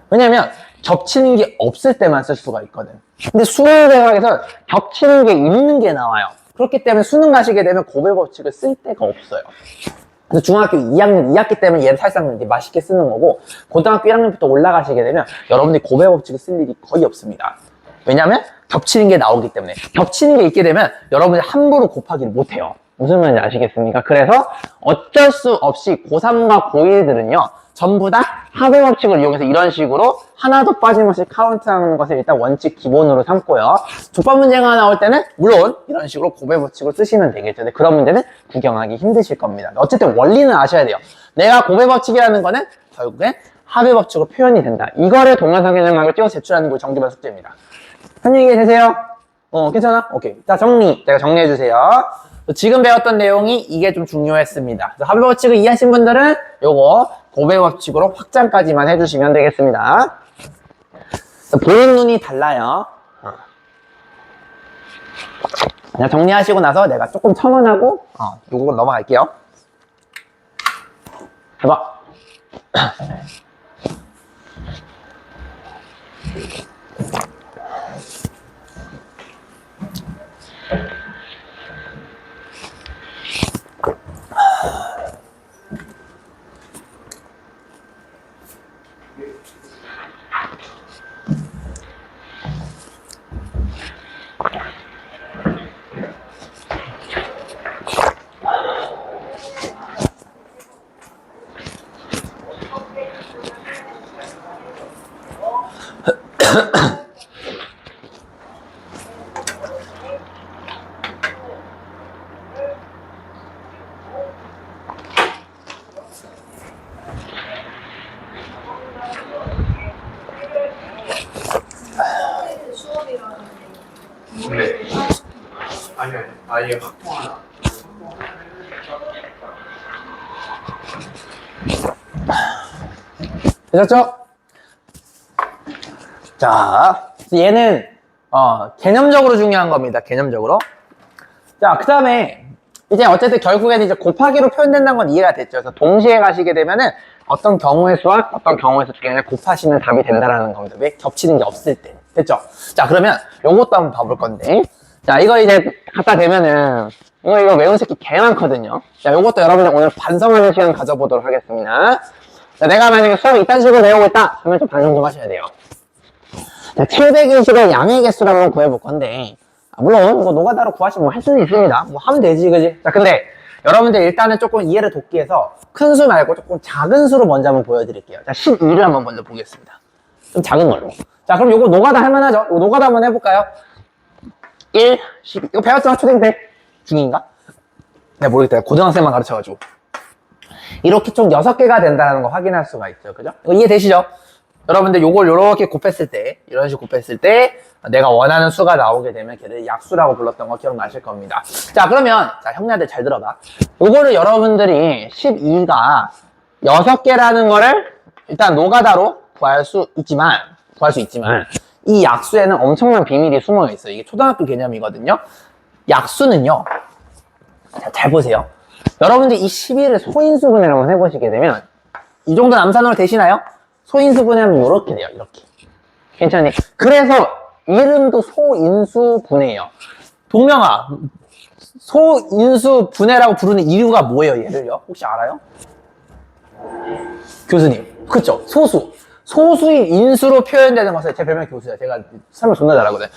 왜냐면 겹치는 게 없을 때만 쓸 수가 있거든. 근데 수능 대학에서 겹치는 게 있는 게 나와요. 그렇기 때문에 수능 가시게 되면 곱의 법칙을 쓸 데가 없어요. 그래서 중학교 2학년 2학기 때문에 얘를 살짝 이제 맛있게 쓰는 거고 고등학교 1학년부터 올라가시게 되면 여러분들이 곱의 법칙을 쓸 일이 거의 없습니다. 왜냐면 겹치는 게 나오기 때문에 겹치는 게 있게 되면 여러분들이 함부로 곱하기를 못해요. 무슨 말인지 아시겠습니까? 그래서 어쩔 수 없이 고3과 고1들은요 전부 다 합의 법칙을 이용해서 이런 식으로 하나도 빠짐없이 카운트하는 것을 일단 원칙 기본으로 삼고요. 조건 문제가 나올 때는 물론 이런 식으로 곱의 법칙을 쓰시면 되겠죠. 근데 그런 문제는 구경하기 힘드실 겁니다. 어쨌든 원리는 아셔야 돼요. 내가 곱의 법칙이라는 거는 결국엔 합의 법칙으로 표현이 된다. 이거를 동영상에는 찍어 제출하는 게 정규반 숙제입니다. 안녕히 계세요. 괜찮아? 오케이. 자, 제가 정리해 주세요. 지금 배웠던 내용이 이게 좀 중요했습니다. 합의 법칙을 이해하신 분들은 요거 곱의 법칙으로 확장까지만 해주시면 되겠습니다. 보는 눈이 달라요. 정리하시고 나서 내가 조금 첨언하고 요거 넘어갈게요. 해봐. 네. 아니, 아예 확보 하나. 되셨죠? 자, 얘는 개념적으로 중요한 겁니다. 개념적으로. 자, 그 다음에 이제 어쨌든 결국에는 이제 곱하기로 표현된다는 건 이해가 됐죠. 그래서 동시에 가시게 되면은 어떤 경우의 수와 어떤 경우의 수 중에 곱하시면 답이 된다라는 겁니다. 왜? 겹치는 게 없을 때. 됐죠? 자, 그러면 요것도 한번 봐볼 건데. 자, 이거 이제 갖다 대면은 이거 외운 새끼 개 많거든요. 자, 요것도 여러분들 오늘 반성하는 시간 가져보도록 하겠습니다. 자, 내가 만약에 수업 이딴 식으로 배우고 있다 하면 좀 반성 좀 하셔야 돼요. 자, 720의 양의 개수를 한번 구해볼 건데 물론 뭐 노가다로 구하시면 뭐 할 수는 있습니다. 뭐 하면 되지, 그지? 자, 근데 여러분들 일단은 조금 이해를 돕기 위해서 큰 수 말고 조금 작은 수로 먼저 한번 보여드릴게요. 자, 12를 한번 먼저 보겠습니다. 좀 작은 걸로. 자, 그럼 요거 노가다 할만하죠? 요거 노가다 한번 해볼까요? 1, 12. 이거 배웠잖아, 초딩 때. 중인가? 내가 모르겠다. 고등학생만 가르쳐가지고. 이렇게 총 6개가 된다는 거 확인할 수가 있죠. 그죠? 이거 이해되시죠? 여러분들 요걸 요렇게 곱했을 때, 이런 식으로 곱했을 때, 내가 원하는 수가 나오게 되면 걔를 약수라고 불렀던 거 기억나실 겁니다. 자, 그러면, 자, 형님들 잘 들어봐. 요거를 여러분들이 12가 6개라는 거를 일단 노가다로 구할 수 있지만, 이 약수에는 엄청난 비밀이 숨어 있어요. 이게 초등학교 개념이거든요. 약수는요, 자, 잘 보세요. 여러분들 이 12를 소인수분해를 한번 해보시게 되면, 이 정도 남산으로 되시나요? 소인수분해하면 이렇게 돼요, 이렇게. 괜찮니? 그래서 이름도 소인수분해예요. 동명아, 소인수분해라고 부르는 이유가 뭐예요, 얘를요? 혹시 알아요? 교수님. 그쵸? 소수인 인수로 표현되는 것을, 제 별명이 교수야. 제가 설명 존나 잘하거든.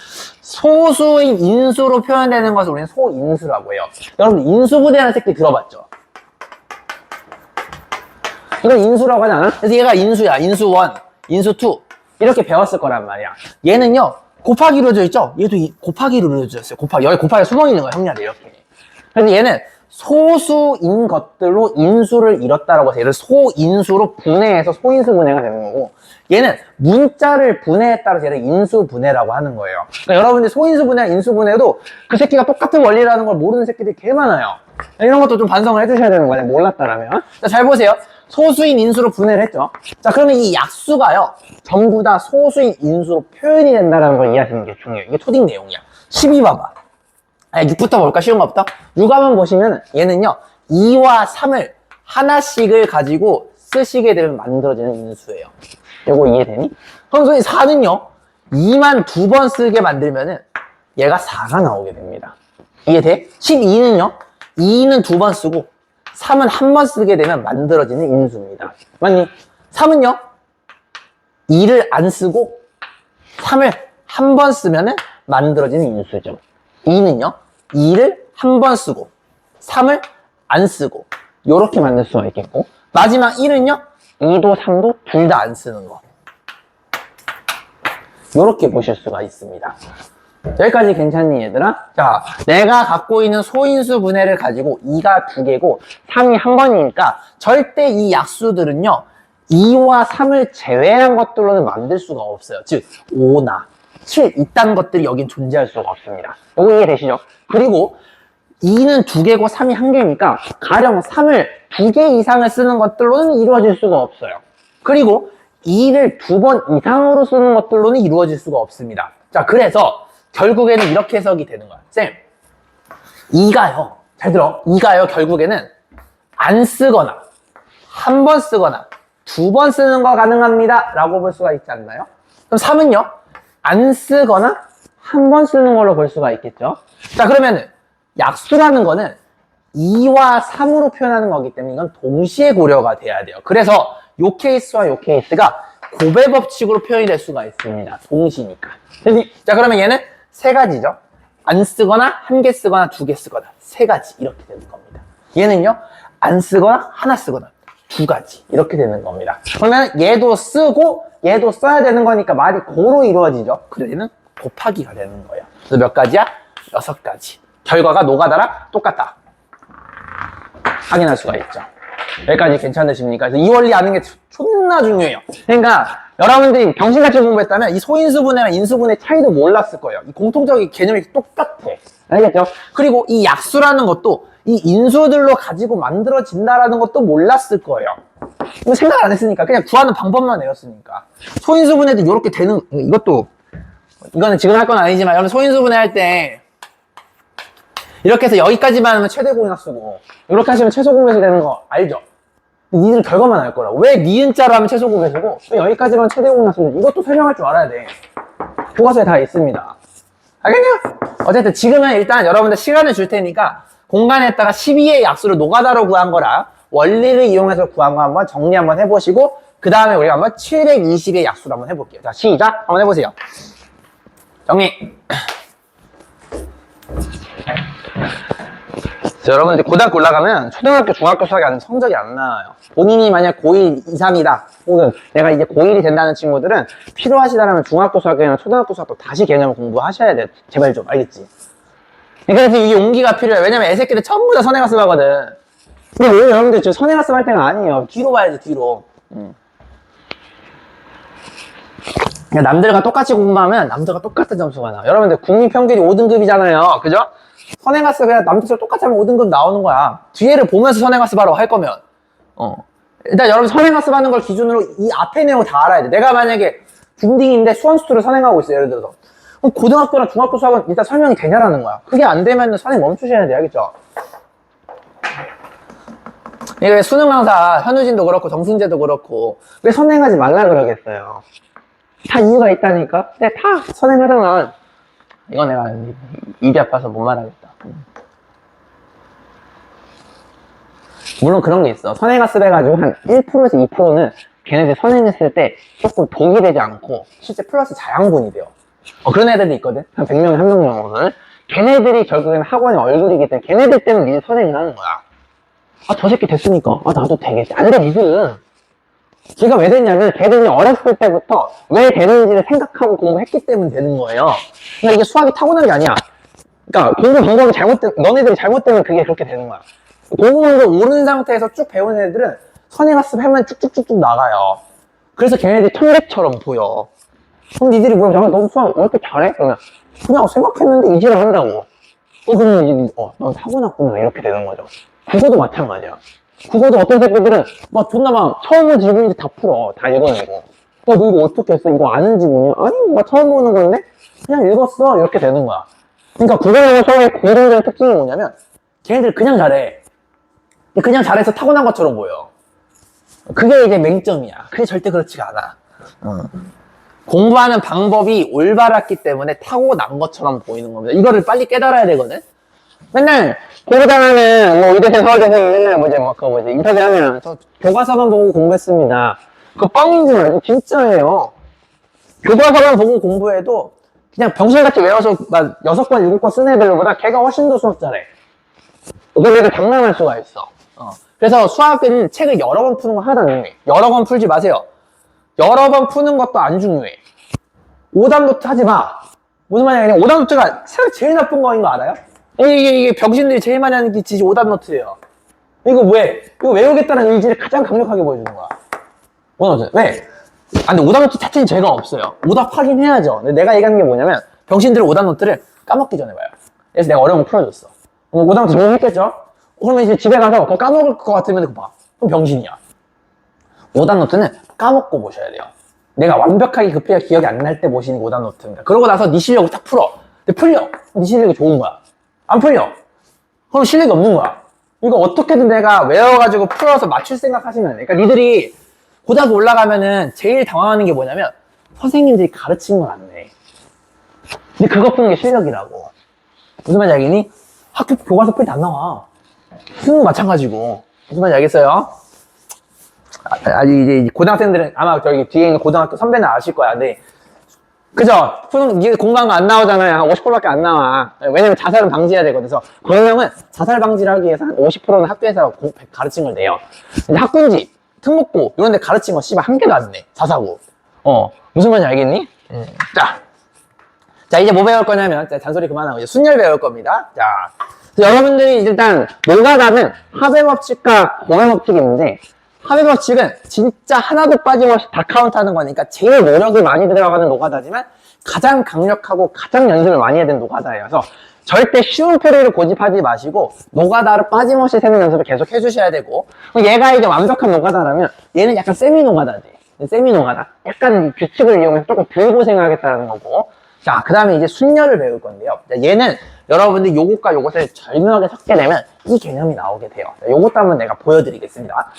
소수인 인수로 표현되는 것을 우리는 소인수라고 해요. 여러분, 인수분해라는 새끼 들어봤죠? 이건 인수라고 하지 않아? 그래서 얘가 인수야. 인수 1, 인수 2. 이렇게 배웠을 거란 말이야. 얘는요, 곱하기로 이루어져 있죠? 얘도 곱하기로 이루어져 있어요. 여기 곱하기 수동이 있는 거야, 형량이 이렇게. 그래서 얘는 소수인 것들로 인수를 이뤘다라고 해서 얘를 소인수로 분해해서 소인수 분해가 되는 거고, 얘는 문자를 분해에 따라서 얘를 인수 분해라고 하는 거예요. 그러니까 여러분들 소인수 분해, 인수 분해도 그 새끼가 똑같은 원리라는 걸 모르는 새끼들이 개 많아요. 이런 것도 좀 반성을 해주셔야 되는 거예요. 몰랐다라면. 자, 잘 보세요. 소수인 인수로 분해를 했죠. 자, 그러면 이 약수가요, 전부 다 소수인 인수로 표현이 된다는 걸 이해하시는 게 중요해요. 이게 초딩 내용이야. 12 봐봐. 6부터 볼까? 쉬운 것부터. 6 한번 보시면 얘는요, 2와 3을 하나씩을 가지고 쓰시게 되면 만들어지는 인수예요. 이거 이해되니? 그럼 선생님 4는요, 2만 2번 쓰게 만들면은 얘가 4가 나오게 됩니다. 이해돼? 12는요, 2는 2번 쓰고 3은 한 번 쓰게 되면 만들어지는 인수입니다. 맞니? 3은요, 2를 안 쓰고 3을 한 번 쓰면은 만들어지는 인수죠. 2는요, 2를 한 번 쓰고 3을 안 쓰고 요렇게 만들 수가 있겠고, 마지막 1은요, 2도 3도 둘 다 안 쓰는 거. 요렇게 보실 수가 있습니다. 여기까지 괜찮니, 얘들아? 자, 내가 갖고 있는 소인수 분해를 가지고 2가 2개고 3이 한 번이니까 절대 이 약수들은요, 2와 3을 제외한 것들로는 만들 수가 없어요. 즉 5나 7 이딴 것들이 여긴 존재할 수가 없습니다. 요거 이해되시죠? 그리고 2는 2개고 3이 1개니까 가령 3을 2개 이상을 쓰는 것들로는 이루어질 수가 없어요. 그리고 2를 2번 이상으로 쓰는 것들로는 이루어질 수가 없습니다. 자, 그래서 결국에는 이렇게 해석이 되는 거야. 쌤, 2가요, 잘 들어, 2가요 결국에는 안 쓰거나 한 번 쓰거나 2번 쓰는 거 가능합니다 라고 볼 수가 있지 않나요? 그럼 3은요, 안 쓰거나 한 번 쓰는 걸로 볼 수가 있겠죠. 자, 그러면은 약수라는 거는 2와 3으로 표현하는 거기 때문에 이건 동시에 고려가 돼야 돼요. 그래서 요 케이스와 요 케이스가 고배 법칙으로 표현이 될 수가 있습니다. 동시니까. 자, 그러면 얘는 세 가지죠. 안 쓰거나 한 개 쓰거나 두 개 쓰거나 세 가지 이렇게 되는 겁니다. 얘는요, 안 쓰거나 하나 쓰거나 두 가지 이렇게 되는 겁니다. 그러면 얘도 쓰고 얘도 써야 되는 거니까 말이 고로 이루어지죠. 그래서 얘는 곱하기가 되는 거예요. 그래서 몇 가지야? 6가지. 결과가 노가다라 똑같다 확인할 수가 있죠. 여기까지 괜찮으십니까? 그래서 이 원리 아는 게 존나 중요해요. 그러니까 여러분들이 병신같이 공부했다면 이 소인수분해랑 인수분해 차이도 몰랐을 거예요. 이 공통적인 개념이 똑같아. 알겠죠? 그리고 이 약수라는 것도 이 인수들로 가지고 만들어진다라는 것도 몰랐을 거예요. 이거 생각 안 했으니까 그냥 구하는 방법만 외웠으니까. 소인수분해도 이렇게 되는, 이거는 지금 할 건 아니지만 여러분 소인수분해 할 때 이렇게 해서 여기까지만 하면 최대 공약수고 이렇게 하시면 최소 공배수 되는 거 알죠? 니들 결과만 알 거라고. 왜 니은자로 하면 최소 공배수고 왜 여기까지만 최대 공약수인지 이것도 설명할 줄 알아야 돼. 교과서에 다 있습니다. 알겠냐? 어쨌든 지금은 일단 여러분들 시간을 줄 테니까 공간에다가 12의 약수를 노가다로 구한 거라 원리를 이용해서 구한 거 한번 정리 한번 해보시고 그 다음에 우리가 한번 720의 약수를 한번 해볼게요. 자, 시작! 한번 해보세요. 정리! 자, 여러분들 고등학교 올라가면 초등학교, 중학교 수학이 아니면 성적이 안 나와요. 본인이 만약 고1 이상이다 혹은 내가 이제 고1이 된다는 친구들은 필요하시다면 중학교 수학이나 초등학교 수학도 다시 개념을 공부하셔야 돼. 제발 좀 알겠지? 그래서 이게 용기가 필요해. 왜냐면 애새끼들 전부 다 선행학습 하거든. 근데 왜 여러분들 지금 선행학습 할 때가 아니에요. 뒤로 봐야지, 뒤로. 남들과 똑같이 공부하면 남들과 똑같은 점수가 나와. 여러분들 국민 평균이 5등급이잖아요. 그죠? 선행학습 그냥 남들처럼 똑같이 하면 5등급 나오는 거야. 뒤에를 보면서 선행학습 하라고 할 거면. 일단 여러분 선행학습 하는 걸 기준으로 이 앞에 내용 다 알아야 돼. 내가 만약에 중딩인데 수원수투를 선행하고 있어, 예를 들어서. 그럼 고등학교나 중학교 수학은 일단 설명이 되냐라는 거야. 그게 안 되면 선행 멈추셔야 돼, 알겠죠? 이게 수능 강사 현우진도 그렇고 정순재도 그렇고 왜 선행하지 말라 그러겠어요? 다 이유가 있다니까. 근데 다 선행하려면 이건 내가 입이 아파서 못 말하겠다. 물론 그런 게 있어. 선행학습 해가지고 한 1%에서 2%는 걔네들 선행했을 때 조금 독이 되지 않고 실제 플러스 자양분이 돼요. 그런 애들이 있거든. 한 100명에 1명 정도는. 걔네들이 결국에는 학원의 얼굴이기 때문에 걔네들 때문에 니들 선행을 하는 거야. 아, 저 새끼 됐으니까. 아, 나도 되겠지. 안 돼, 니들은. 걔가 왜 됐냐면 걔들이 어렸을 때부터 왜 되는지를 생각하고 공부했기 때문에 되는 거예요. 그러니까 이게 수학이 타고난 게 아니야. 그러니까 공부 방법이 너네들이 잘못되면 그게 그렇게 되는 거야. 공부 방법 오른 상태에서 쭉 배운 애들은 선행학습 하면 쭉쭉쭉쭉 나가요. 그래서 걔네들이 천재처럼 보여. 그럼 니들이 물어보면 너 수학 왜 이렇게 잘해? 그러면 그냥 생각했는데 이지를 한다고. 그러면 이제 너 타고났구나 이렇게 되는 거죠. 국어도 마찬가지야. 국어도 어떤 새끼들은 막 존나 막 처음으로 지문인지 다 풀어. 다 읽어내고. 너 이거 어떻게 했어? 이거 아는 지문이야? 아니 뭐 처음 보는 건데 그냥 읽었어. 이렇게 되는 거야. 그러니까 국어영어 수학의 공통적인 특징이 뭐냐면 걔네들 그냥 잘해. 그냥 잘해서 타고난 것처럼 보여. 그게 이제 맹점이야. 그게 절대 그렇지가 않아. 공부하는 방법이 올바랐기 때문에 타고난 것처럼 보이는 겁니다. 이거를 빨리 깨달아야 되거든. 맨날 공부당하면 뭐 의대생 서울대생 맨날 인터뷰하면 저 교과서만 보고 공부했습니다. 그거 뻥인 줄 알지? 진짜예요. 교과서만 보고 공부해도 그냥 병실같이 외워서 막 6권 7권 쓴 애들보다 걔가 훨씬 더 수학 잘해. 그런 애들 장난할 수가 있어. 그래서 수학은 책을 여러 번 푸는 거 하나도 안 중요해. 여러 번 풀지 마세요. 여러 번 푸는 것도 안 중요해. 오답 노트 하지 마. 무슨 말이냐, 그냥 오답 노트가 세상에 제일 나쁜 거인 거 알아요? 이게 병신들이 제일 많이 하는 게 진짜 오답 노트예요. 이거 왜? 이거 외우겠다는 의지를 가장 강력하게 보여주는 거야. 오답 노트. 왜? 근데 오답 노트 자체는 죄가 없어요. 오답 하긴 해야죠. 근데 내가 얘기하는 게 뭐냐면 병신들은 오답 노트를 까먹기 전에 봐요. 그래서 내가 어려운 거 풀어줬어. 오답 노트 정리했겠죠? 그러면 이제 집에 가서 그거 까먹을 것 같으면 그거 봐. 그럼 병신이야. 오답 노트는 까먹고 보셔야 돼요. 내가 완벽하게 급해야 기억이 안 날 때 보시는 게 오답 노트입니다. 그러고 나서 네 실력을 딱 풀어. 근데 풀려. 네 실력이 좋은 거야. 안 풀려. 그럼 실력이 없는 거야. 이거 어떻게든 내가 외워가지고 풀어서 맞출 생각 하시면 안 돼. 그러니까 니들이 고등학교 올라가면은 제일 당황하는 게 뭐냐면 선생님들이 가르친 건 안 돼. 근데 그거 푸는 게 실력이라고. 무슨 말인지 알겠니? 학교 교과서 풀 때 안 나와. 수능 마찬가지고. 무슨 말인지 알겠어요? 아직 이제 고등학생들은 아마 저기 뒤에 있는 고등학교 선배는 아실 거야. 근데 그죠? 수능 이게 공부한 거 안 나오잖아요. 한 50%밖에 안 나와. 왜냐면 자살은 방지해야 되거든. 그래서 권영은 자살 방지를 하기 위해서 한 50%는 학교에서 가르친 걸 내요. 근데 학군지, 특목고 이런 데 가르친 거 씨발 한 개도 안 내. 자사고. 무슨 말인지 알겠니? 자 이제 뭐 배울 거냐면 잔소리 그만하고 이제 순열 배울 겁니다. 자 여러분들이 일단 노가다는 합의 법칙과 공의 법칙이 있는데 합의 법칙은 진짜 하나도 빠짐없이 다 카운트하는 거니까 제일 노력이 많이 들어가는 노가다지만 가장 강력하고 가장 연습을 많이 해야 되는 노가다예요. 그래서 절대 쉬운 표리를 고집하지 마시고 노가다를 빠짐없이 세는 연습을 계속 해주셔야 되고 얘가 이제 완벽한 노가다라면 얘는 약간 세미 노가다지. 세미 노가다. 약간 규칙을 이용해서 조금 덜 고생하겠다는 거고 자, 그 다음에 이제 순열을 배울 건데요. 얘는 여러분들이 요것과 요것을 절묘하게 섞게 되면 이 개념이 나오게 돼요. 요것도 한번 내가 보여드리겠습니다.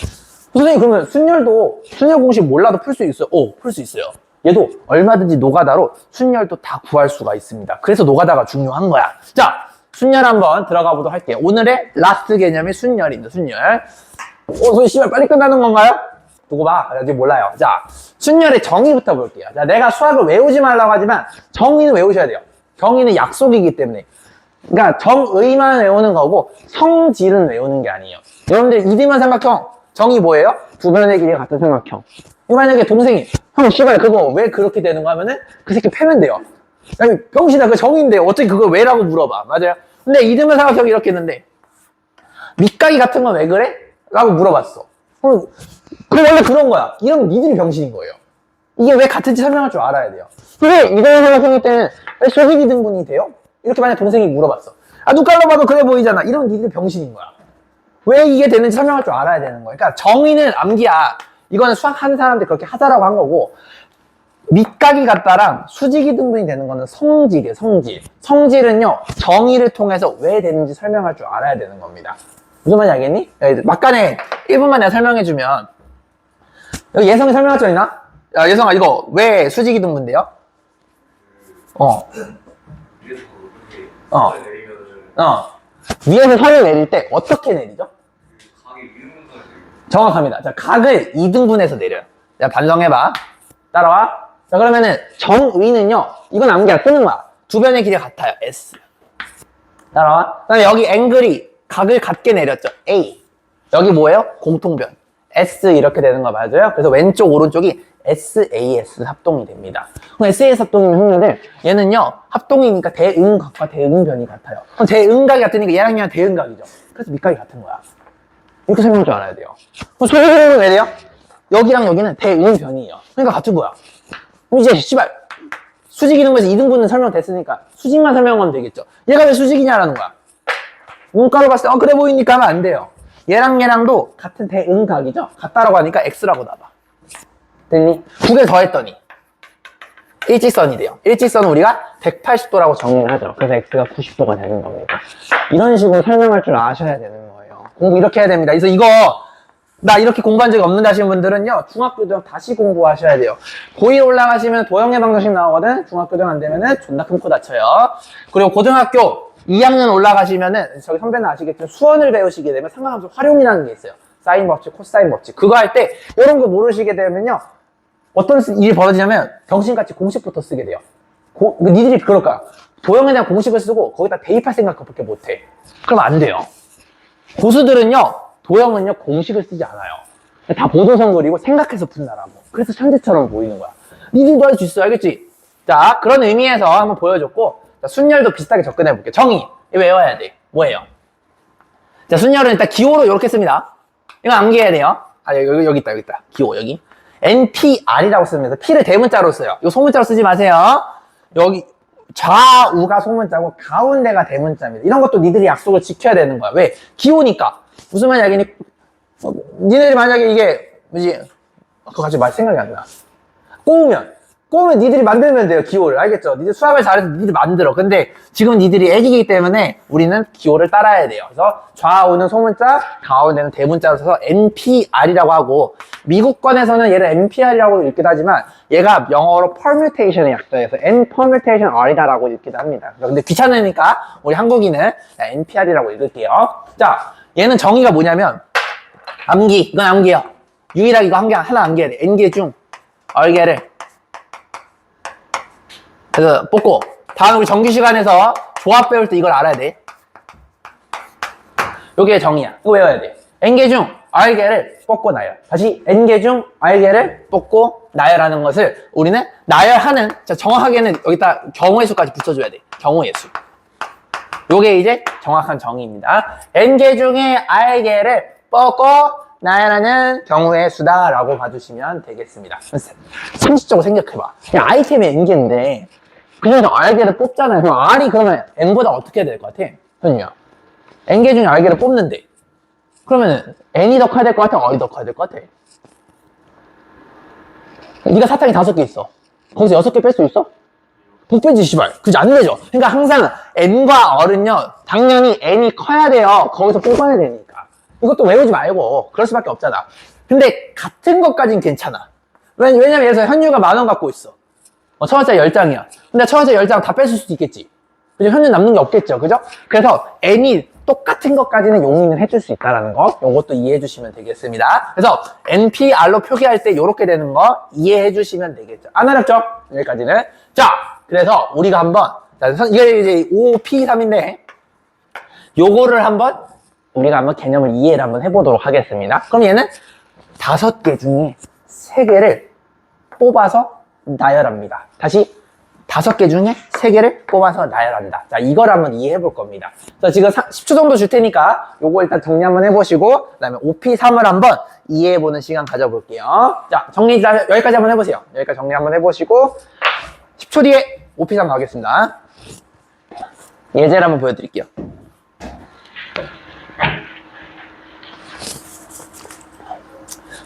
선생님 그러면 순열도 순열 공식 몰라도 풀 수 있어요? 풀 수 있어요. 얘도 얼마든지 노가다로 순열도 다 구할 수가 있습니다. 그래서 노가다가 중요한 거야. 자, 순열 한번 들어가 보도록 할게요. 오늘의 라스트 개념이 순열입니다. 순열. 선생님 씨발 빨리 끝나는 건가요? 두고 봐. 아직 몰라요. 자, 순열의 정의부터 볼게요. 자, 내가 수학을 외우지 말라고 하지만 정의는 외우셔야 돼요. 정의는 약속이기 때문에. 그러니까 정의만 외우는 거고 성질은 외우는 게 아니에요. 여러분들 이등변 삼각형 정의 뭐예요? 두 변의 길이가 같은 삼각형. 만약에 동생이 형 씨발 그거 왜 그렇게 되는 거 하면은 그 새끼 패면 돼요. 아니 병신아 그 정의인데 어떻게 그걸 왜라고 물어봐. 맞아요? 근데 이등변 삼각형이 이렇게 있는데 밑각이 같은 건 왜 그래? 라고 물어봤어. 그 원래 그런 거야. 이러면 니들이 병신인 거예요. 이게 왜 같은지 설명할 줄 알아야 돼요. 근데 이등변 삼각형일 때는 왜 소식이 등분이 돼요? 이렇게 만약 동생이 물어봤어. 눈깔로 봐도 그래 보이잖아. 이러면 니들이 병신인 거야. 왜 이게 되는지 설명할 줄 알아야 되는 거예요. 그러니까 정의는 암기야. 이거는 수학 하는 사람들 그렇게 하자라고 한 거고 밑각이 같다랑 수직이 등분이 되는 거는 성질이에요. 성질. 성질은요. 정의를 통해서 왜 되는지 설명할 줄 알아야 되는 겁니다. 무슨 말인지 알겠니? 막간에 1분만 내가 설명해주면 여기 예성이 설명할 줄 있나? 야 예성아 이거 왜 수직이 등분돼요? 위에서 선을 내릴 때 어떻게 내리죠? 각이 위로 정확합니다. 자, 각을 2등분해서 내려요. 자, 반성해봐. 따라와. 자, 그러면은 정의는요. 이건 암기야. 쓰는 거야. 두 변의 길이가 같아요. S. 따라와. 그다음에 여기 앵글이 각을 같게 내렸죠. A. 여기 뭐예요? 공통변. S 이렇게 되는 거 맞아요? 그래서 왼쪽 오른쪽이 SAS 합동이 됩니다. 그럼 SAS 합동이면 형님들 얘는요. 합동이니까 대응각과 대응변이 같아요. 그럼 대응각이 같으니까 얘랑 얘랑 대응각이죠. 그래서 밑각이 같은 거야. 이렇게 설명할 줄 알아야 돼요. 그럼 소유는 왜 돼요? 여기랑 여기는 대응변이에요. 그러니까 같은 거야. 그럼 이제 씨발 수직 이동에서 2등분은 설명됐으니까 수직만 설명하면 되겠죠. 얘가 왜 수직이냐라는 거야. 문가로 봤을 때 그래 보이니까 하면 안 돼요. 얘랑 얘랑도 같은 대응각이죠. 같다라고 하니까 X라고 나와. 됐니? 두 개 더했더니 일직선이 돼요. 일직선은 우리가 180도라고 정의를 하죠. 그래서 X가 90도가 되는 겁니다. 이런 식으로 설명할 줄 아셔야 되는 거예요. 공부 이렇게 해야 됩니다. 그래서 이거 나 이렇게 공부한 적이 없는다 하시는 분들은요. 중학교 때 다시 공부하셔야 돼요. 고1 올라가시면 도형의 방정식 나오거든. 중학교 때 안 되면은 존나 큰 코 다쳐요. 그리고 고등학교 2학년 올라가시면은 저기 선배는 아시겠지만 수원을 배우시게 되면 상관함수 활용이라는 게 있어요. 사인 법칙, 코사인 법칙. 그거 할 때 이런 거 모르시게 되면요. 어떤 일이 벌어지냐면 병신같이 공식부터 쓰게 돼요. 니들이 그럴 거야. 도형에 대한 공식을 쓰고 거기다 대입할 생각밖에 못해. 그럼 안 돼요. 고수들은요. 도형은요. 공식을 쓰지 않아요. 다 보도선 그리고 생각해서 푼다라고. 그래서 천재처럼 보이는 거야. 니들도 할 수 있어. 알겠지? 자, 그런 의미에서 한번 보여줬고 자, 순열도 비슷하게 접근해 볼게요. 정의. 이거 외워야 돼. 뭐예요? 자, 순열은 일단 기호로 이렇게 씁니다. 이거 암기해야 돼요. 아, 여기 있다. 기호, 여기. NPR이라고 쓰면서 P를 대문자로 써요. 이거 소문자로 쓰지 마세요. 여기 좌우가 소문자고 가운데가 대문자입니다. 이런 것도 니들이 약속을 지켜야 되는 거야. 왜? 기호니까. 무슨 말이야? 니들이 만약에 이게 뭐지? 그거 가지고 말 생각이 안 나. 꼬우면 니들이 만들면 돼요. 기호를. 알겠죠? 니들 수학을 잘해서 니들이 만들어. 근데 지금 니들이 애기이기 때문에 우리는 기호를 따라야 돼요. 그래서 좌우는 소문자, 가운데는 대문자로 써서 NPR이라고 하고 미국권에서는 얘를 NPR이라고 읽기도 하지만 얘가 영어로 permutation의 약자여서 N permutation R이다라고 읽기도 합니다. 근데 귀찮으니까 우리 한국인은 NPR이라고 읽을게요. 자, 얘는 정의가 뭐냐면 암기. 이건 암기예요. 유일하게 이거 하나 암기해야 돼. N개 중 R개를 그래서 뽑고 다음 우리 정규 시간에서 조합 배울 때 이걸 알아야 돼. 요게 정의야. 이거 외워야 돼. N개 중 R개를 뽑고 나열. 다시 N개 중 R개를 뽑고 나열하는 것을 우리는 나열하는 자, 정확하게는 여기다 경우의 수까지 붙여줘야 돼. 경우의 수. 요게 이제 정확한 정의입니다. N개 중에 R개를 뽑고 나열하는 경우의 수다라고 봐주시면 되겠습니다. 상식적으로 생각해봐. 그냥 아이템이 N개인데 그중에서 R개를 뽑잖아요. 그럼 R이 그러면 N보다 어떻게 해야 될 것 같아? 현유야. N개 중에 R개를 뽑는데 그러면 N이 더 커야 될 것 같아? R이 더 커야 될 것 같아? 네가 사탕이 5개 있어. 거기서 6개 뺄 수 있어? 못 빼지 씨발. 그지 안 되죠? 그러니까 항상 N과 R은요 당연히 N이 커야 돼요. 거기서 뽑아야 되니까. 이것도 외우지 말고 그럴 수밖에 없잖아. 근데 같은 것까진 괜찮아. 왜냐면 예를 들어서 현유가 10,000원 갖고 있어. 1,000원짜리 10장이야. 근데 1,000원짜리 10장 다 뺏을 수도 있겠지. 그죠? 현유 남는 게 없겠죠. 그죠? 그래서 N이 똑같은 것까지는 용인을 해줄 수 있다는 거, 요것도 이해해 주시면 되겠습니다. 그래서 NPR로 표기할 때 요렇게 되는 거 이해해 주시면 되겠죠. 안 어렵죠? 여기까지는. 자, 그래서 우리가 한번, 이게 이제 5P3인데, 요거를 우리가 한번 개념을 이해를 한번 해보도록 하겠습니다. 그럼 얘는 5개 중에 3개를 뽑아서 나열합니다. 다시 5개 중에 3개를 뽑아서 나열한다. 자, 이걸 한번 이해해 볼 겁니다. 자, 지금 10초 정도 줄 테니까 요거 일단 정리 한번 해보시고 그 다음에 5P3을 한번 이해해 보는 시간 가져볼게요. 자, 정리 여기까지 한번 해보세요. 여기까지 정리 한번 해보시고 10초 뒤에 5P3 나오겠습니다. 예제를 한번 보여드릴게요.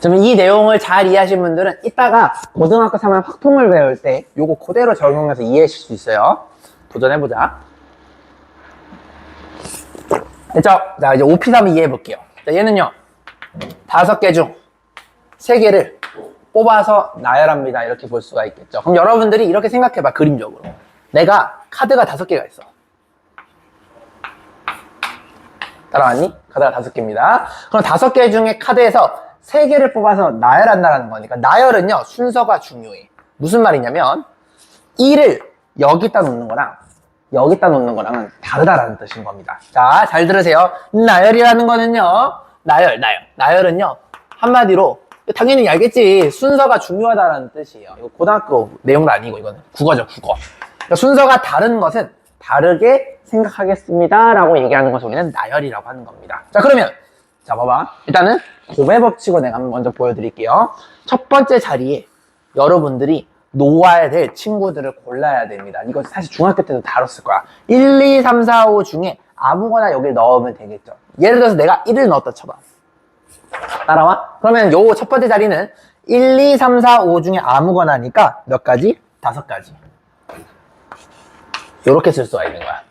그러면 이 내용을 잘 이해하신 분들은 이따가 고등학교 3학년 확통을 배울 때 요거 그대로 적용해서 이해하실 수 있어요. 도전해보자. 됐죠? 자, 이제 5P3 이해해볼게요. 자, 얘는요 5개 중 3개를 뽑아서 나열합니다. 이렇게 볼 수가 있겠죠. 그럼 여러분들이 이렇게 생각해봐. 그림적으로 내가 카드가 5개가 있어. 따라왔니? 카드가 5개입니다. 그럼 5개 중에 카드에서 세 개를 뽑아서 나열한다는 거니까 나열은요 순서가 중요해. 무슨 말이냐면 1을 여기다 놓는 거랑 여기다 놓는 거랑은 다르다라는 뜻인 겁니다. 자, 잘 들으세요. 나열이라는 거는요 나열은요 한마디로 당연히 알겠지. 순서가 중요하다는 뜻이에요. 이거 고등학교 내용도 아니고 이거는 국어죠, 국어. 그러니까 순서가 다른 것은 다르게 생각하겠습니다 라고 얘기하는 것을 우리는 나열이라고 하는 겁니다. 자, 그러면 자, 봐봐. 일단은 곱의 법칙을 내가 먼저 보여드릴게요. 첫 번째 자리에 여러분들이 놓아야 될 친구들을 골라야 됩니다. 이거 사실 중학교 때도 다뤘을 거야. 1, 2, 3, 4, 5 중에 아무거나 여기를 넣으면 되겠죠. 예를 들어서 내가 1을 넣었다 쳐봐. 따라와? 그러면 요 첫 번째 자리는 1, 2, 3, 4, 5 중에 아무거나니까 몇 가지? 5가지. 요렇게 쓸 수가 있는 거야.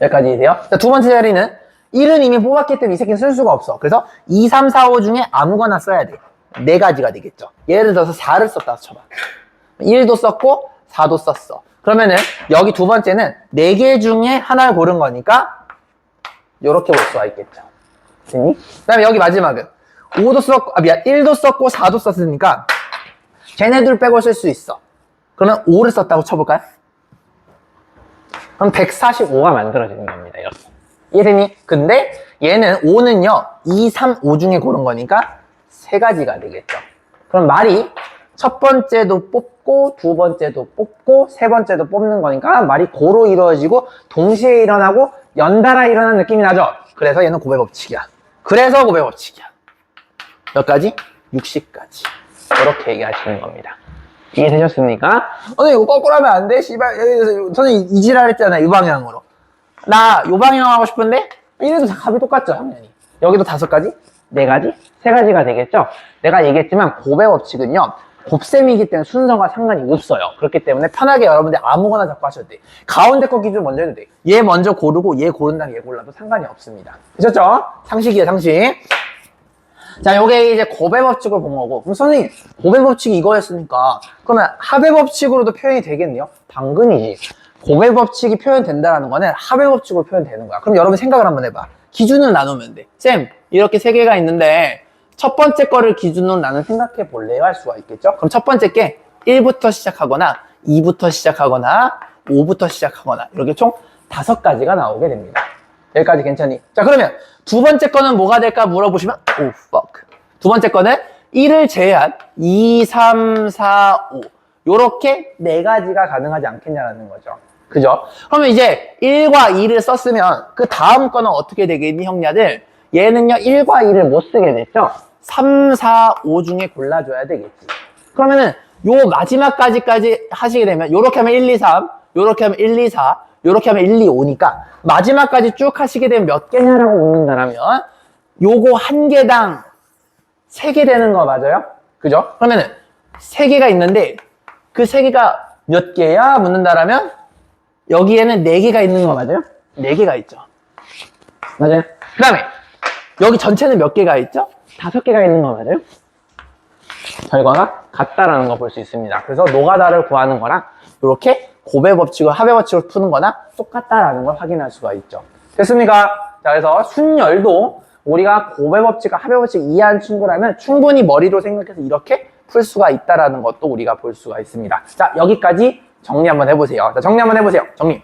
여기까지 돼요? 자, 두 번째 자리는 1은 이미 뽑았기 때문에 이 새끼는 쓸 수가 없어. 그래서 2, 3, 4, 5 중에 아무거나 써야 돼. 4가지가 되겠죠. 예를 들어서 4를 썼다 쳐봐. 1도 썼고 4도 썼어. 그러면은 여기 두 번째는 4개 중에 하나를 고른 거니까 요렇게 볼 수가 있겠죠. 됐니? 그 다음에 여기 마지막은 5도 썼고, 1도 썼고 4도 썼으니까 쟤네들 빼고 쓸 수 있어. 그러면 5를 썼다고 쳐볼까요? 그럼 145가 만들어지는 겁니다. 이렇게. 이해되니? 근데 얘는 5는요 2, 3, 5 중에 고른 거니까 3가지가 되겠죠. 그럼 말이 첫 번째도 뽑고 두 번째도 뽑고 세 번째도 뽑는 거니까 말이 고로 이루어지고 동시에 일어나고 연달아 일어나는 느낌이 나죠. 그래서 얘는 곱의 법칙이야. 그래서 곱의 법칙이야. 몇 가지? 60가지. 이렇게 얘기하시는 겁니다. 이해되셨습니까? 선생님 이거 거꾸로 하면 안 돼? 씨발. 선생님 이지랄 했잖아. 이 방향으로. 나 이 방향 하고 싶은데 이래도 답이 똑같죠 당연히. 여기도 5가지? 4가지? 3가지가 되겠죠? 내가 얘기했지만 곱의 법칙은요 곱셈이기 때문에 순서가 상관이 없어요. 그렇기 때문에 편하게 여러분들 아무거나 잡고 하셔도 돼. 가운데 거 기준 먼저 해도 돼. 얘 먼저 고르고 얘 고른 다음에 얘 골라도 상관이 없습니다. 되셨죠? 상식이에요, 상식. 자, 요게 이제 곱의 법칙을 본 거고. 그럼 선생님, 곱의 법칙이 이거였으니까 그러면 합의 법칙으로도 표현이 되겠네요? 당근이지. 곱의 법칙이 표현된다는 거는 합의 법칙으로 표현되는 거야. 그럼 여러분 생각을 한번 해봐. 기준을 나누면 돼. 쌤, 이렇게 3개가 있는데 첫 번째 거를 기준으로 나는 생각해 볼래요? 할 수가 있겠죠? 그럼 첫 번째 게 1부터 시작하거나 2부터 시작하거나 5부터 시작하거나 이렇게 총 5가지가 나오게 됩니다. 여기까지 괜찮니? 자, 그러면 두 번째 거는 뭐가 될까 물어보시면 oh fuck. 두 번째 거는 1을 제외한 2, 3, 4, 5 요렇게 4가지가 가능하지 않겠냐라는 거죠. 그죠? 그러면 이제 1과 2를 썼으면 그 다음 거는 어떻게 되겠니 형냐들? 얘는요 1과 2를 못 쓰게 됐죠? 3, 4, 5 중에 골라줘야 되겠지. 그러면은 요 마지막까지 하시게 되면 요렇게 하면 1, 2, 3 요렇게 하면 1, 2, 4 요렇게 하면 1, 2, 5니까 마지막까지 쭉 하시게 되면 몇 개냐라고 묻는다면 요거 한 개당 3개 되는 거 맞아요? 그죠? 그러면은 3개가 있는데 그 3개가 몇 개야? 묻는다라면 여기에는 4개가 있는 거 맞아요? 4개가 있죠. 맞아요? 그 다음에 여기 전체는 몇 개가 있죠? 5개가 있는 거 맞아요? 결과가 같다라는 거 볼 수 있습니다. 그래서 노가다를 구하는 거랑 이렇게 곱의 법칙을 합의 법칙을 푸는 거나 똑같다라는 걸 확인할 수가 있죠. 됐습니까? 자, 그래서 순열도 우리가 곱의 법칙과 합의 법칙 이해한 친구라면 충분히 머리로 생각해서 이렇게 풀 수가 있다라는 것도 우리가 볼 수가 있습니다. 자, 여기까지 정리 한번 해보세요. 자, 정리 한번 해보세요. 정리.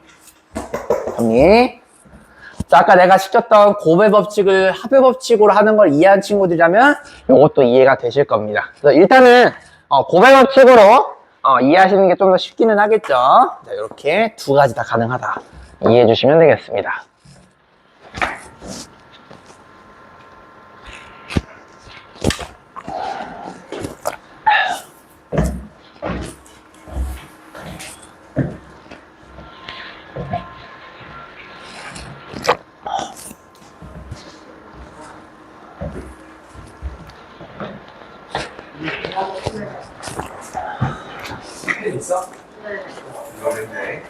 자, 아까 내가 시켰던 곱의 법칙을 합의 법칙으로 하는 걸 이해한 친구들이라면 이것도 이해가 되실 겁니다. 그래서 일단은 곱의 법칙으로 이해하시는 게 좀 더 쉽기는 하겠죠. 자, 이렇게 2가지 다 가능하다. 이해해 주시면 되겠습니다. 있어? 네. 이거면 돼.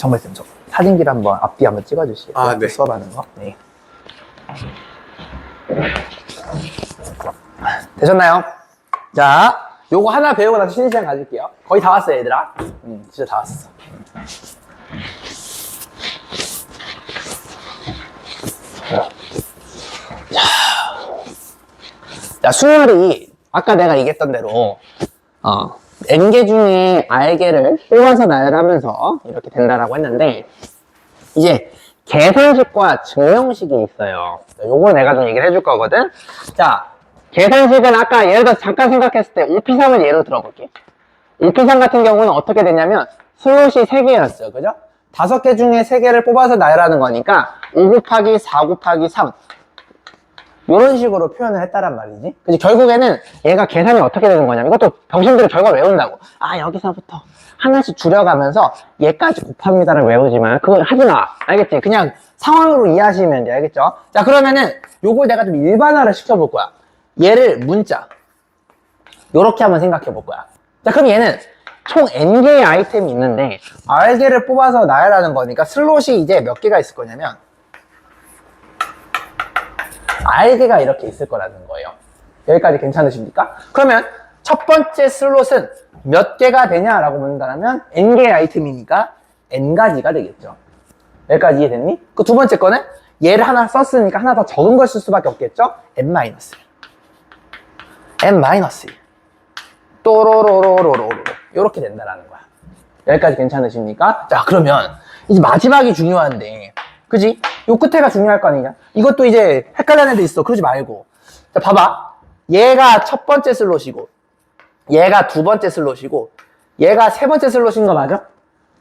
정말쌤, 저 사진기를 한번 앞뒤 한번 찍어주시겠어요? 아, 네. 수업하는 거. 네. 되셨나요? 자, 요거 하나 배우고 나서 쉬는 시간 가질게요. 거의 다 왔어요, 얘들아. 진짜 다 왔어. 자, 수열이 아까 내가 얘기했던 대로 N개 중에 R개를 뽑아서 나열하면서 이렇게 된다라고 했는데, 이제 계산식과 증명식이 있어요. 요거 내가 좀 얘기를 해줄 거거든. 자, 계산식은 아까 예를 들어서 잠깐 생각했을 때 OP3을 예로 들어볼게. OP3 같은 경우는 어떻게 되냐면 슬롯이 3개였어요. 그죠? 5개 중에 3개를 뽑아서 나열하는 거니까 5 곱하기 4 곱하기 3 이런 식으로 표현을 했다란 말이지. 그치? 결국에는 얘가 계산이 어떻게 되는 거냐면, 이것도 병신들이 결과 외운다고. 아, 여기서부터 하나씩 줄여가면서 얘까지 곱합니다를 외우지만 그거 하지 마. 알겠지? 그냥 상황으로 이해하시면 돼. 알겠죠? 자, 그러면은 요걸 내가 좀 일반화를 시켜볼 거야. 얘를 문자 요렇게 한번 생각해 볼 거야. 자, 그럼 얘는 총 N개의 아이템이 있는데 R개를 뽑아서 나열하는 거니까 슬롯이 이제 몇 개가 있을 거냐면 R개가 이렇게 있을 거라는 거예요. 여기까지 괜찮으십니까? 그러면 첫 번째 슬롯은 몇 개가 되냐라고 묻는다면 N개의 아이템이니까 N가지가 되겠죠. 여기까지 이해됐니? 그 두 번째 거는 얘를 하나 썼으니까 하나 더 적은 걸 쓸 수밖에 없겠죠? N-1 N-1 또로로로로로로 이렇게 된다라는 거야. 여기까지 괜찮으십니까? 자, 그러면 이제 마지막이 중요한데, 그지? 요 끝에가 중요할 거 아니냐? 이것도 이제 헷갈리는 애도 있어. 그러지 말고. 자, 봐봐. 얘가 첫 번째 슬롯이고, 얘가 두 번째 슬롯이고, 얘가 세 번째 슬롯인 거 맞아?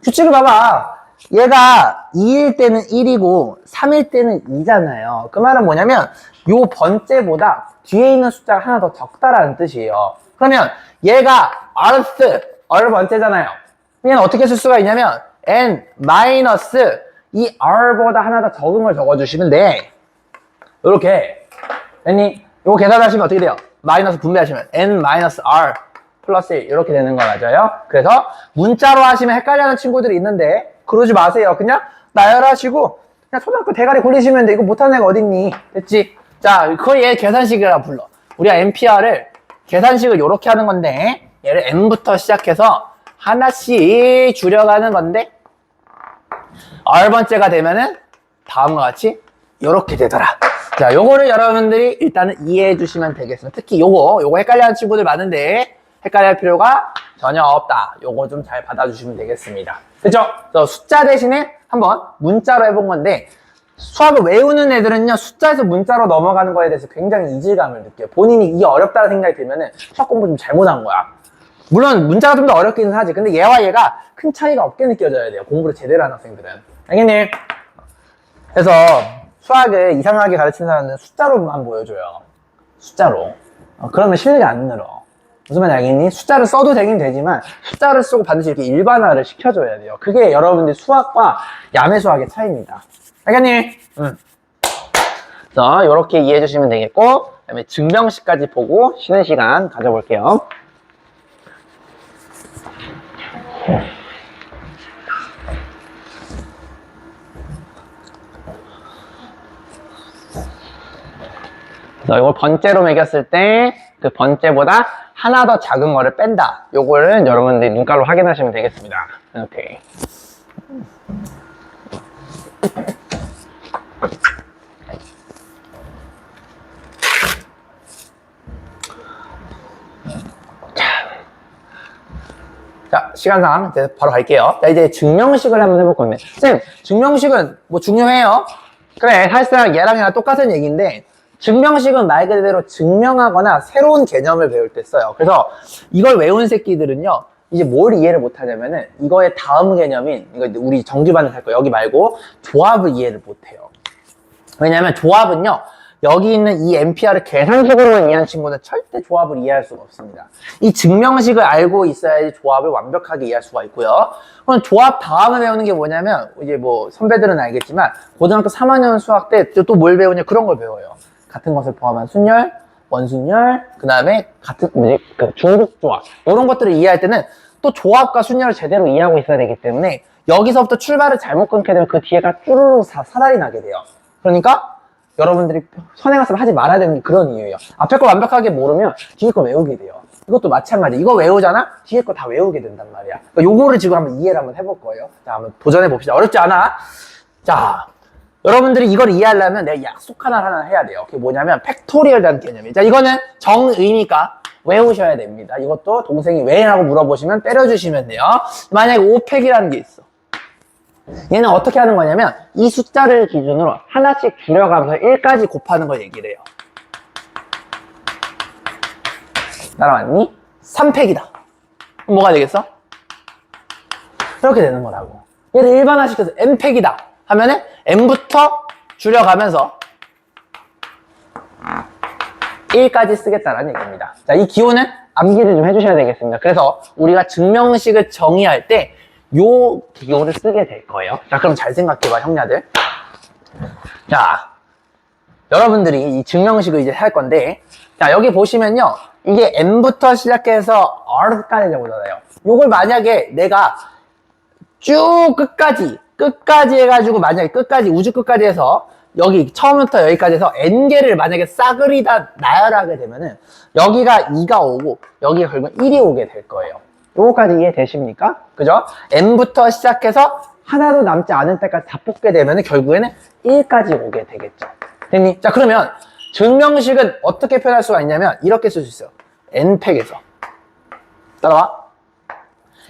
규칙을 봐봐. 얘가 2일 때는 1이고, 3일 때는 2잖아요. 그 말은 뭐냐면, 요 번째보다 뒤에 있는 숫자가 하나 더 적다라는 뜻이에요. 그러면 얘가 R 번째잖아요. 얘는 어떻게 쓸 수가 있냐면, N 마이너스 이 R보다 하나 더 적은 걸 적어주시면 돼. 이렇게. 됐니? 이거 계산하시면 어떻게 돼요? 마이너스 분배하시면 N 마이너스 R 플러스 1 이렇게 되는 거 맞아요? 그래서 문자로 하시면 헷갈려하는 친구들이 있는데 그러지 마세요. 그냥 나열하시고 그냥 초등학교 대가리 굴리시면 돼. 이거 못하는 애가 어딨니? 됐지? 자, 그걸 얘 계산식이라 불러. 우리가 NPR을 계산식을 이렇게 하는 건데 얘를 N부터 시작해서 하나씩 줄여가는 건데 R번째가 되면은 다음과 같이 이렇게 되더라. 자, 요거를 여러분들이 일단은 이해해 주시면 되겠습니다. 특히 요거 헷갈려하는 친구들 많은데 헷갈릴 필요가 전혀 없다. 요거 좀 잘 받아주시면 되겠습니다. 그죠? 그래서 숫자 대신에 한번 문자로 해본 건데 수학을 외우는 애들은요 숫자에서 문자로 넘어가는 거에 대해서 굉장히 이질감을 느껴요. 본인이 이게 어렵다는 생각이 들면은 수학 공부 좀 잘못한 거야. 물론 문자가 좀 더 어렵기는 하지. 근데 얘와 얘가 큰 차이가 없게 느껴져야 돼요. 공부를 제대로 하는 학생들은. 알겠니? 그래서 수학을 이상하게 가르치는 사람은 숫자로만 보여줘요. 숫자로. 그러면 실력이 안 늘어. 무슨 말인지 알겠니? 숫자를 써도 되긴 되지만 숫자를 쓰고 반드시 이렇게 일반화를 시켜줘야 돼요. 그게 여러분들 수학과 야매 수학의 차이입니다. 알겠니? 응. 그래서 이렇게 이해해 주시면 되겠고 그 다음에 증명식까지 보고 쉬는 시간 가져볼게요. 그래서 이걸 번째로 매겼을 때 그 번째보다 하나 더 작은 거를 뺀다. 요거를 여러분들이 눈깔로 확인하시면 되겠습니다. 이렇게. 자, 시간상 이제 바로 갈게요. 자, 이제 증명식을 한번 해볼 건데. 쌤, 증명식은 뭐 중요해요? 그래, 사실상 얘랑 얘랑 똑같은 얘기인데, 증명식은 말 그대로 증명하거나 새로운 개념을 배울 때 써요. 그래서 이걸 외운 새끼들은요, 이제 뭘 이해를 못 하냐면은, 이거의 다음 개념인, 이거 우리 정규반에서 할 거, 여기 말고, 조합을 이해를 못 해요. 왜냐면 조합은요, 여기 있는 이 NPR을 계산식으로만 이해하는 친구는 절대 조합을 이해할 수가 없습니다. 이 증명식을 알고 있어야지 조합을 완벽하게 이해할 수가 있고요. 그럼 조합 다음에 배우는 게 뭐냐면, 이제 뭐 선배들은 알겠지만, 고등학교 3학년 수학 때 또 뭘 배우냐, 그런 걸 배워요. 같은 것을 포함한 순열, 원순열, 그 다음에 같은, 그 중복 조합. 이런 것들을 이해할 때는 또 조합과 순열을 제대로 이해하고 있어야 되기 때문에 여기서부터 출발을 잘못 끊게 되면 그 뒤에가 쭈루루 사달이 나게 돼요. 그러니까 여러분들이 선행학습을 하지 말아야 되는 게 그런 이유예요. 앞에 걸 완벽하게 모르면 뒤에 걸 외우게 돼요. 이것도 마찬가지. 이거 외우잖아? 뒤에 거 다 외우게 된단 말이야. 그러니까 요거를 지금 한번 이해를 한번 해볼 거예요. 자, 한번 도전해 봅시다. 어렵지 않아? 자, 여러분들이 이걸 이해하려면 내가 약속 하나 해야 돼요. 그게 뭐냐면 팩토리얼이라는 개념이에요. 자, 이거는 정의니까 외우셔야 됩니다. 이것도 동생이 왜 라고 물어보시면 때려주시면 돼요. 만약에 5팩이라는 게 있어. 얘는 어떻게 하는 거냐면 이 숫자를 기준으로 하나씩 줄여가면서 1까지 곱하는 걸 얘기를 해요. 따라왔니? 3팩이다. 그럼 뭐가 되겠어? 이렇게 되는 거라고. 얘를 일반화시켜서 n팩이다 하면은 n부터 줄여가면서 1까지 쓰겠다는 얘기입니다. 자, 이 기호는 암기를 좀 해주셔야 되겠습니다. 그래서 우리가 증명식을 정의할 때 요 기호를 쓰게 될 거예요. 자, 그럼 잘 생각해봐, 형냐들. 자, 여러분들이 이 증명식을 이제 할 건데, 자, 여기 보시면요. 이게 n부터 시작해서 r까지 오잖아요. 요걸 만약에 내가 쭉 끝까지 해가지고 만약에 우주 끝까지 해서 여기 처음부터 여기까지 해서 n개를 만약에 싸그리다 나열하게 되면은 여기가 2가 오고 여기가 결국 1이 오게 될 거예요. 요거까지 이해되십니까? 그죠? n부터 시작해서 하나도 남지 않을 때까지 다 뽑게 되면은 결국에는 1까지 오게 되겠죠. 됐니? 자, 그러면 증명식은 어떻게 표현할 수가 있냐면 이렇게 쓸 수 있어요. n팩에서 따라와.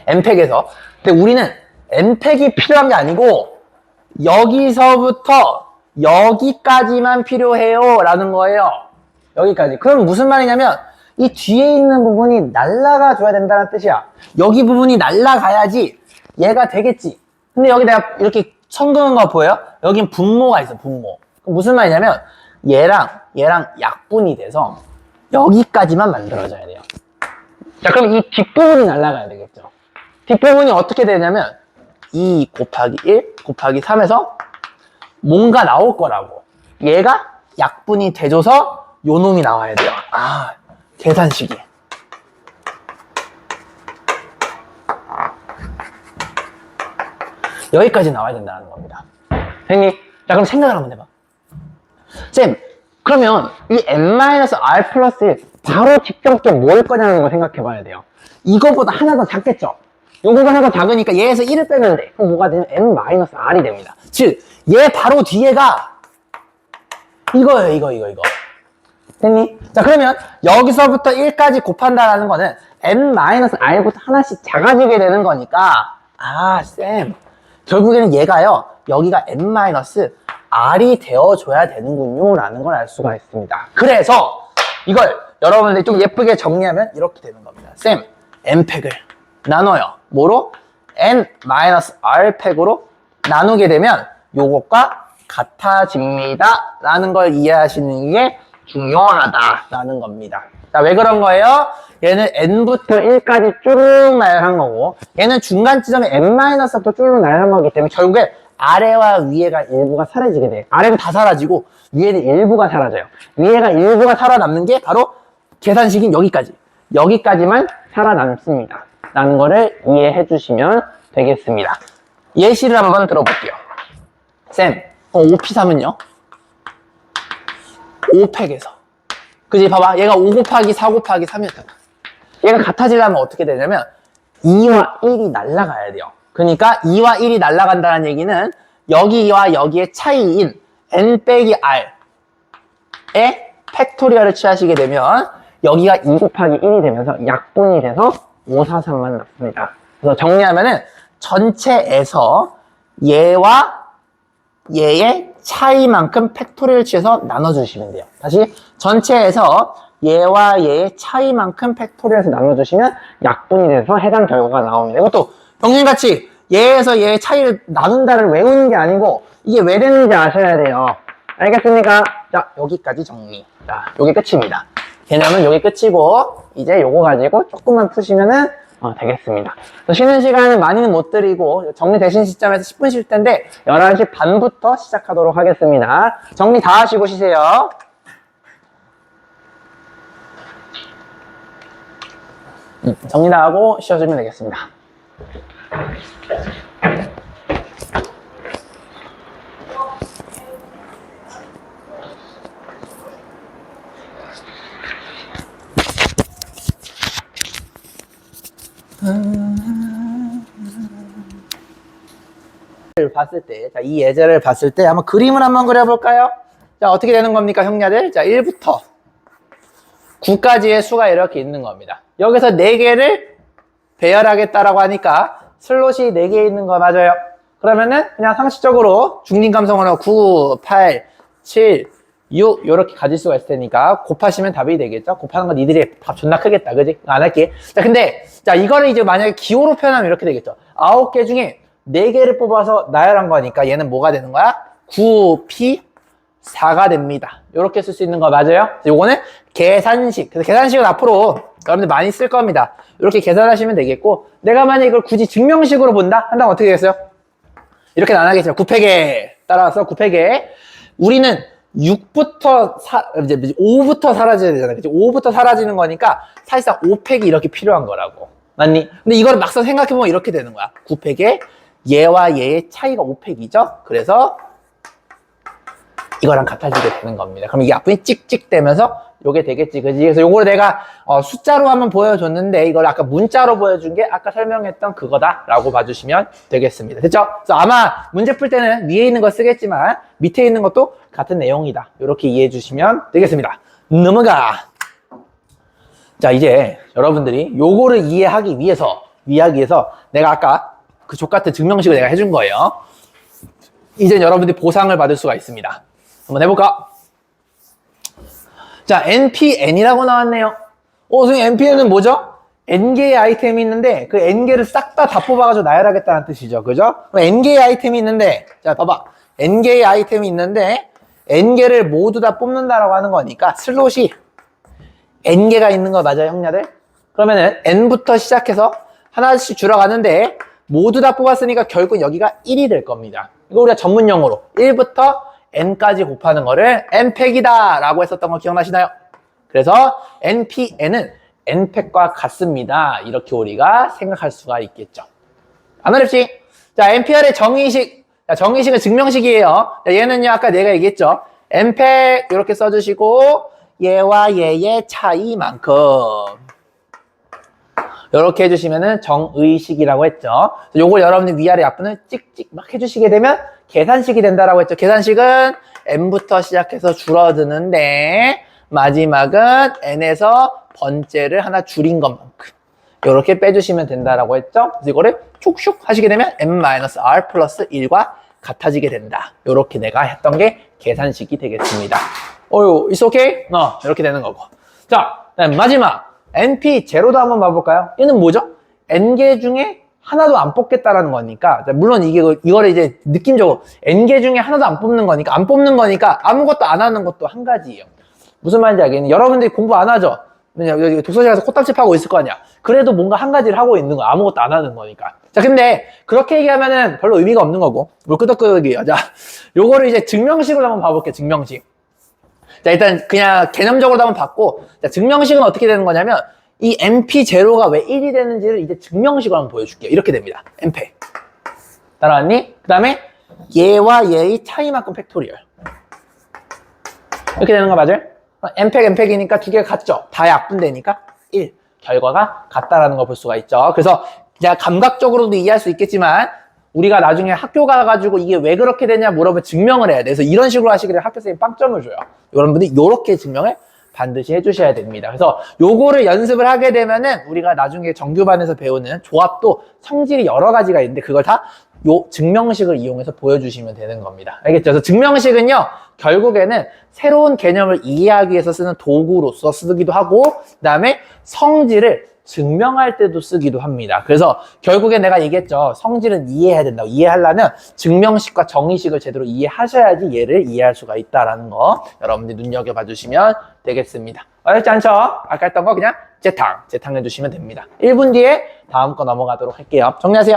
n팩에서. 근데 우리는 n팩이 필요한 게 아니고 여기서부터 여기까지만 필요해요 라는 거예요. 여기까지. 그럼 무슨 말이냐면 이 뒤에 있는 부분이 날아가 줘야 된다는 뜻이야. 여기 부분이 날아가야지 얘가 되겠지. 근데 여기 내가 이렇게 선 그은 거 보여요? 여긴 분모가 있어, 분모. 그럼 무슨 말이냐면 얘랑 약분이 돼서 여기까지만 만들어져야 돼요. 자, 그럼 이 뒷부분이 날아가야 되겠죠. 뒷부분이 어떻게 되냐면 2 곱하기 1 곱하기 3에서 뭔가 나올 거라고. 얘가 약분이 돼줘서 요 놈이 나와야 돼요. 아, 계산식이. 여기까지 나와야 된다는 겁니다. 선생님, 자, 그럼 생각을 한번 해봐. 쌤, 그러면 이 n-r 플러스 1 바로 직접적 뭘 거냐는 걸 생각해 봐야 돼요. 이거보다 하나 더 작겠죠? 요거가 하나 더 작으니까 얘에서 1을 빼면 돼. 그럼 뭐가 되면 n-r이 됩니다. 즉, 얘 바로 뒤에가 이거예요, 이거. 됐니? 자, 그러면 여기서부터 1까지 곱한다라는 거는 n-r부터 하나씩 작아지게 되는 거니까, 아, 쌤, 결국에는 얘가요, 여기가 n-r이 되어줘야 되는군요 라는 걸 알 수가 있습니다. 그래서 이걸 여러분들이 좀 예쁘게 정리하면 이렇게 되는 겁니다. 쌤, n팩을 나눠요. 뭐로? n-r 팩으로 나누게 되면 요것과 같아집니다 라는 걸 이해하시는 게 중요하다라는 겁니다. 자, 왜 그런 거예요? 얘는 n부터 1까지 쭉 나열한 거고 얘는 중간 지점에 n-부터 쭉 나열한 거기 때문에 결국에 아래와 위에가 일부가 사라지게 돼요. 아래는 다 사라지고 위에는 일부가 사라져요. 위에가 일부가 살아남는 게 바로 계산식인 여기까지만 살아남습니다 라는 거를 이해해 주시면 되겠습니다. 예시를 한번 들어볼게요. 쌤, 5p3은요? 5팩에서 그지? 봐봐, 얘가 5 곱하기 4 곱하기 3이었잖아. 얘가 같아지려면 어떻게 되냐면 2와 1이 날아가야 돼요. 그러니까 2와 1이 날아간다는 얘기는 여기와 여기의 차이인 n 빼기 r의 팩토리얼을 취하시게 되면 여기가 2 곱하기 1이 되면서 약분이 돼서 5, 4, 3만 남습니다. 그래서 정리하면은 전체에서 얘와 얘의 차이만큼 팩토리얼을 취해서 나눠주시면 돼요. 다시 전체에서 얘와 얘의 차이만큼 팩토리얼에서 나눠주시면 약분이 돼서 해당 결과가 나옵니다. 이것도 형님같이 얘에서 얘의 차이를 나눈다를 외우는 게 아니고 이게 왜 되는지 아셔야 돼요. 알겠습니까? 자, 여기까지 정리. 자, 요게 끝입니다. 개념은 요게 끝이고 이제 요거 가지고 조금만 푸시면은 되겠습니다. 쉬는 시간은 많이는 못 드리고 정리되신 시점에서 10분 쉴 텐데 11시 반부터 시작하도록 하겠습니다. 정리 다 하시고 쉬세요. 정리 다 하고 쉬어주면 되겠습니다. 봤을 때, 자, 이 예제를 봤을 때 한번 그림을 한번 그려볼까요? 자, 어떻게 되는 겁니까, 형제들? 자, 1부터 9까지의 수가 이렇게 있는 겁니다. 여기서 4개를 배열하겠다라고 하니까 슬롯이 4개 있는 거 맞아요? 그러면은 그냥 상식적으로 중림감성으로 9, 8, 7, 6 이렇게 가질 수가 있을 테니까 곱하시면 답이 되겠죠? 곱하는 건 니들이 답 존나 크겠다, 그지? 안 할게. 자, 근데 자, 이거를 이제 만약에 기호로 표현하면 이렇게 되겠죠? 9개 중에 4개를 뽑아서 나열한 거니까 얘는 뭐가 되는 거야? 9P 4가 됩니다. 이렇게 쓸 수 있는 거 맞아요? 요거는 계산식. 그래서 계산식은 앞으로 여러분들 많이 쓸 겁니다. 이렇게 계산하시면 되겠고, 내가 만약에 이걸 굳이 증명식으로 본다? 한다면 어떻게 되겠어요? 이렇게 나눠야겠죠. 9팩에 따라서 9팩에 우리는 6부터 이제 5부터 사라져야 되잖아. 그치? 5부터 사라지는 거니까 사실상 5팩이 이렇게 필요한 거라고. 맞니? 근데 이걸 막상 생각해보면 이렇게 되는 거야. 9팩에 얘와 얘의 차이가 5팩이죠. 그래서 이거랑 같아지게 되는 겁니다. 그럼 이게 앞분이 찍찍대면서 요게 되겠지, 그지? 그래서 요거를 내가 숫자로 한번 보여줬는데 이걸 아까 문자로 보여준 게 아까 설명했던 그거다라고 봐주시면 되겠습니다. 됐죠? 그래서 아마 문제 풀 때는 위에 있는 거 쓰겠지만 밑에 있는 것도 같은 내용이다. 이렇게 이해해 주시면 되겠습니다. 넘어가. 자, 이제 여러분들이 요거를 이해하기 위해서 내가 아까 그 족같은 증명식을 내가 해준 거예요. 이제 여러분들이 보상을 받을 수가 있습니다. 한번 해볼까? 자, NPN이라고 나왔네요. 선생님, NPN은 뭐죠? N개의 아이템이 있는데 그 N개를 싹 다 뽑아가지고 나열하겠다는 뜻이죠. 그죠? 그럼 N개의 아이템이 있는데, 자, 봐봐. N개의 아이템이 있는데 N개를 모두 다 뽑는다라고 하는 거니까 슬롯이 N개가 있는 거 맞아요, 형냐들? 그러면은 N부터 시작해서 하나씩 줄어가는데 모두 다 뽑았으니까 결국 여기가 1이 될 겁니다. 이거 우리가 전문용어로 1부터 N까지 곱하는 거를 N팩이다 라고 했었던 거 기억나시나요? 그래서 NPN은 N팩과 같습니다. 이렇게 우리가 생각할 수가 있겠죠. 안 어렵지? 자, NPR의 정의식. 자, 정의식은 증명식이에요. 자, 얘는요, 아까 내가 얘기했죠. N팩 이렇게 써주시고 얘와 얘의 차이만큼 이렇게 해주시면은 정의식이라고 했죠. 요걸 여러분들 위아래 약분을 찍찍 막 해주시게 되면 계산식이 된다라고 했죠. 계산식은 n부터 시작해서 줄어드는데 마지막은 n에서 번째를 하나 줄인 것만큼 이렇게 빼주시면 된다라고 했죠. 그래서 이거를 촉슉 하시게 되면 n-r 플러스 1과 같아지게 된다. 이렇게 내가 했던 게 계산식이 되겠습니다. it's okay? 이렇게 되는 거고. 자, 마지막 NP0도 한번 봐볼까요? 얘는 뭐죠? N개 중에 하나도 안 뽑겠다라는 거니까, 물론 이거를 이제 느낌적으로 N개 중에 하나도 안 뽑는 거니까 아무것도 안 하는 것도 한 가지예요. 무슨 말인지 알겠니? 여러분들이 공부 안 하죠? 여기 독서실 가서 코딱지 파고 있을 거 아니야? 그래도 뭔가 한 가지를 하고 있는 거야. 아무것도 안 하는 거니까. 자, 근데 그렇게 얘기하면은 별로 의미가 없는 거고, 뭘 끄덕끄덕이에요. 자, 요거를 이제 증명식으로 한번 봐볼게요. 증명식. 자, 일단 그냥 개념적으로 한번 봤고, 자, 증명식은 어떻게 되는 거냐면 이 NP0가 왜 1이 되는지를 이제 증명식으로 한번 보여줄게요. 이렇게 됩니다. NP. 따라왔니? 그 다음에 얘와 얘의 차이만큼 팩토리얼. 이렇게 되는 거 맞아요? NP이니까 두 개가 같죠? 다 약분되니까 1. 결과가 같다라는 걸 볼 수가 있죠. 그래서 그냥 감각적으로도 이해할 수 있겠지만 우리가 나중에 학교 가가지고 이게 왜 그렇게 되냐 물어보면 증명을 해야 돼. 그래서 이런 식으로 하시기를 학교 선생님이 빵점을 줘요. 여러분들이 이렇게 증명을 반드시 해주셔야 됩니다. 그래서 요거를 연습을 하게 되면은 우리가 나중에 정규반에서 배우는 조합도 성질이 여러 가지가 있는데 그걸 다 요 증명식을 이용해서 보여주시면 되는 겁니다. 알겠죠? 그래서 증명식은요, 결국에는 새로운 개념을 이해하기 위해서 쓰는 도구로서 쓰기도 하고, 그 다음에 성질을 증명할 때도 쓰기도 합니다. 그래서 결국에 내가 얘기했죠. 성질은 이해해야 된다고. 이해하려면 증명식과 정의식을 제대로 이해하셔야지 얘를 이해할 수가 있다라는 거 여러분들이 눈여겨봐 주시면 되겠습니다. 어렵지 않죠? 아까 했던 거 그냥 재탕 해주시면 됩니다. 1분 뒤에 다음 거 넘어가도록 할게요. 정리하세요.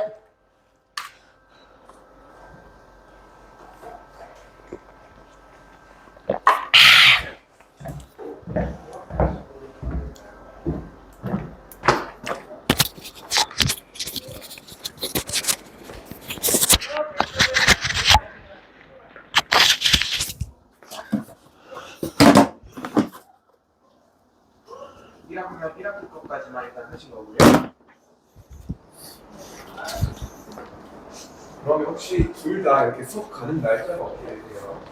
1학년 1학기 것까지만 일단 하신 거고요. 그러면 혹시 둘 다 이렇게 수업 가는 날짜가 어떻게 되세요?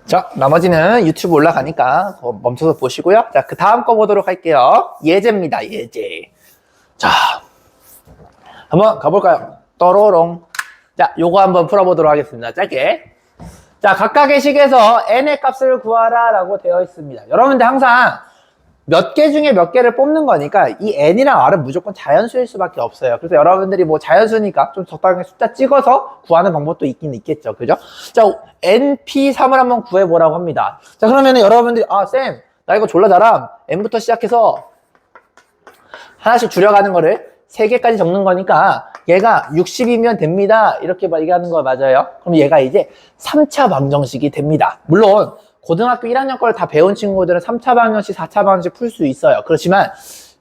자, 나머지는 유튜브 올라가니까 그거 멈춰서 보시고요. 자, 그 다음 거 보도록 할게요. 예제입니다, 예제. 자, 한번 가볼까요? 또로롱. 자, 요거 한번 풀어보도록 하겠습니다. 짧게. 자, 각각의 식에서 n의 값을 구하라 라고 되어 있습니다. 여러분들 항상 몇 개 중에 몇 개를 뽑는 거니까 이 n이랑 r은 무조건 자연수일 수밖에 없어요. 그래서 여러분들이 뭐 자연수니까 좀 적당히 숫자 찍어서 구하는 방법도 있긴 있겠죠. 그죠? 자, np3을 한번 구해보라고 합니다. 자, 그러면은 여러분들이, 아, 쌤, 나 이거 졸라 잘함. n부터 시작해서 하나씩 줄여가는 거를 3개까지 적는 거니까 얘가 60이면 됩니다. 이렇게 얘기하는 거 맞아요? 그럼 얘가 이제 3차 방정식이 됩니다. 물론 고등학교 1학년 걸 다 배운 친구들은 3차 방정식, 4차 방정식 풀 수 있어요. 그렇지만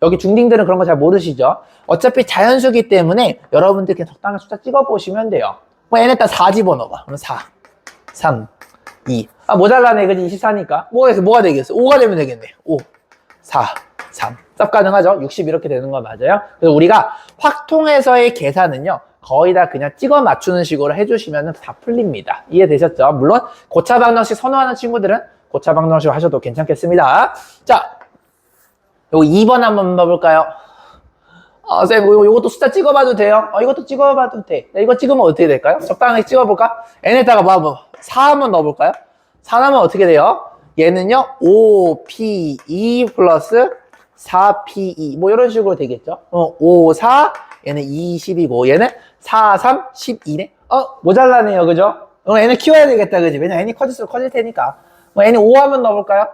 여기 중딩들은 그런 거 잘 모르시죠? 어차피 자연수기 때문에 여러분들 그냥 적당한 숫자 찍어보시면 돼요. 뭐 n에다 4 집어넣어봐. 그럼 4, 3, 2. 아, 모자라네. 그지? 24니까. 뭐가 되겠어? 5가 되면 되겠네. 5, 4, 3. 쌉 가능하죠? 60 이렇게 되는 거 맞아요? 그래서 우리가 확통에서의 계산은요, 거의 다 그냥 찍어 맞추는 식으로 해주시면 다 풀립니다. 이해되셨죠? 물론 고차 방정식 선호하는 친구들은 고차 방정식으로 하셔도 괜찮겠습니다. 자, 요거 2번 한번 봐볼까요? 쌤, 요것도 숫자 찍어봐도 돼요? 이것도 찍어봐도 돼. 이거 찍으면 어떻게 될까요? 적당하게 찍어볼까? n에다가 뭐 4 한번 넣어볼까요? 4 넣으면 어떻게 돼요? 얘는요, 5p2 플러스 4p2 뭐 이런 식으로 되겠죠? 5, 4 얘는 20이고 얘는 4, 3, 12네? 모자라네요. 그죠? 얘는 키워야 되겠다. 그지? 왜냐면 n이 커질수록 커질 테니까. n이 5 하면 넣어볼까요?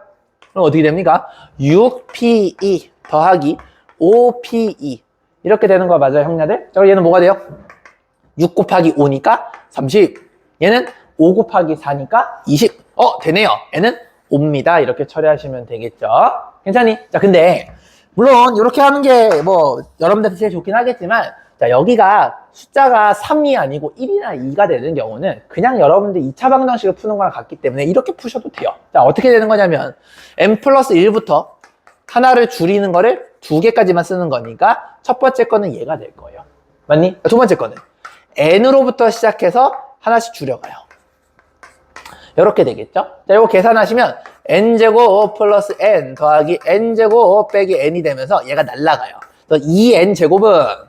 그럼 어떻게 됩니까? 6p2 더하기 5p2 이렇게 되는 거 맞아요, 형제들? 자, 얘는 뭐가 돼요? 6 곱하기 5니까 30. 얘는 5 곱하기 4니까 20. 되네요. 얘는 5입니다. 이렇게 처리하시면 되겠죠? 괜찮니? 자, 근데 물론 이렇게 하는 게 뭐 여러분들한테 제일 좋긴 하겠지만, 자, 여기가 숫자가 3이 아니고 1이나 2가 되는 경우는 그냥 여러분들 2차 방정식을 푸는 거랑 같기 때문에 이렇게 푸셔도 돼요. 자, 어떻게 되는 거냐면 n 플러스 1부터 하나를 줄이는 거를 2개까지만 쓰는 거니까 첫 번째 거는 얘가 될 거예요. 맞니? 두 번째 거는 n으로부터 시작해서 하나씩 줄여가요. 이렇게 되겠죠? 자, 이거 계산하시면 n제곱 플러스 n 더하기 n제곱 빼기 n이 되면서 얘가 날라가요. 그래서 2n제곱은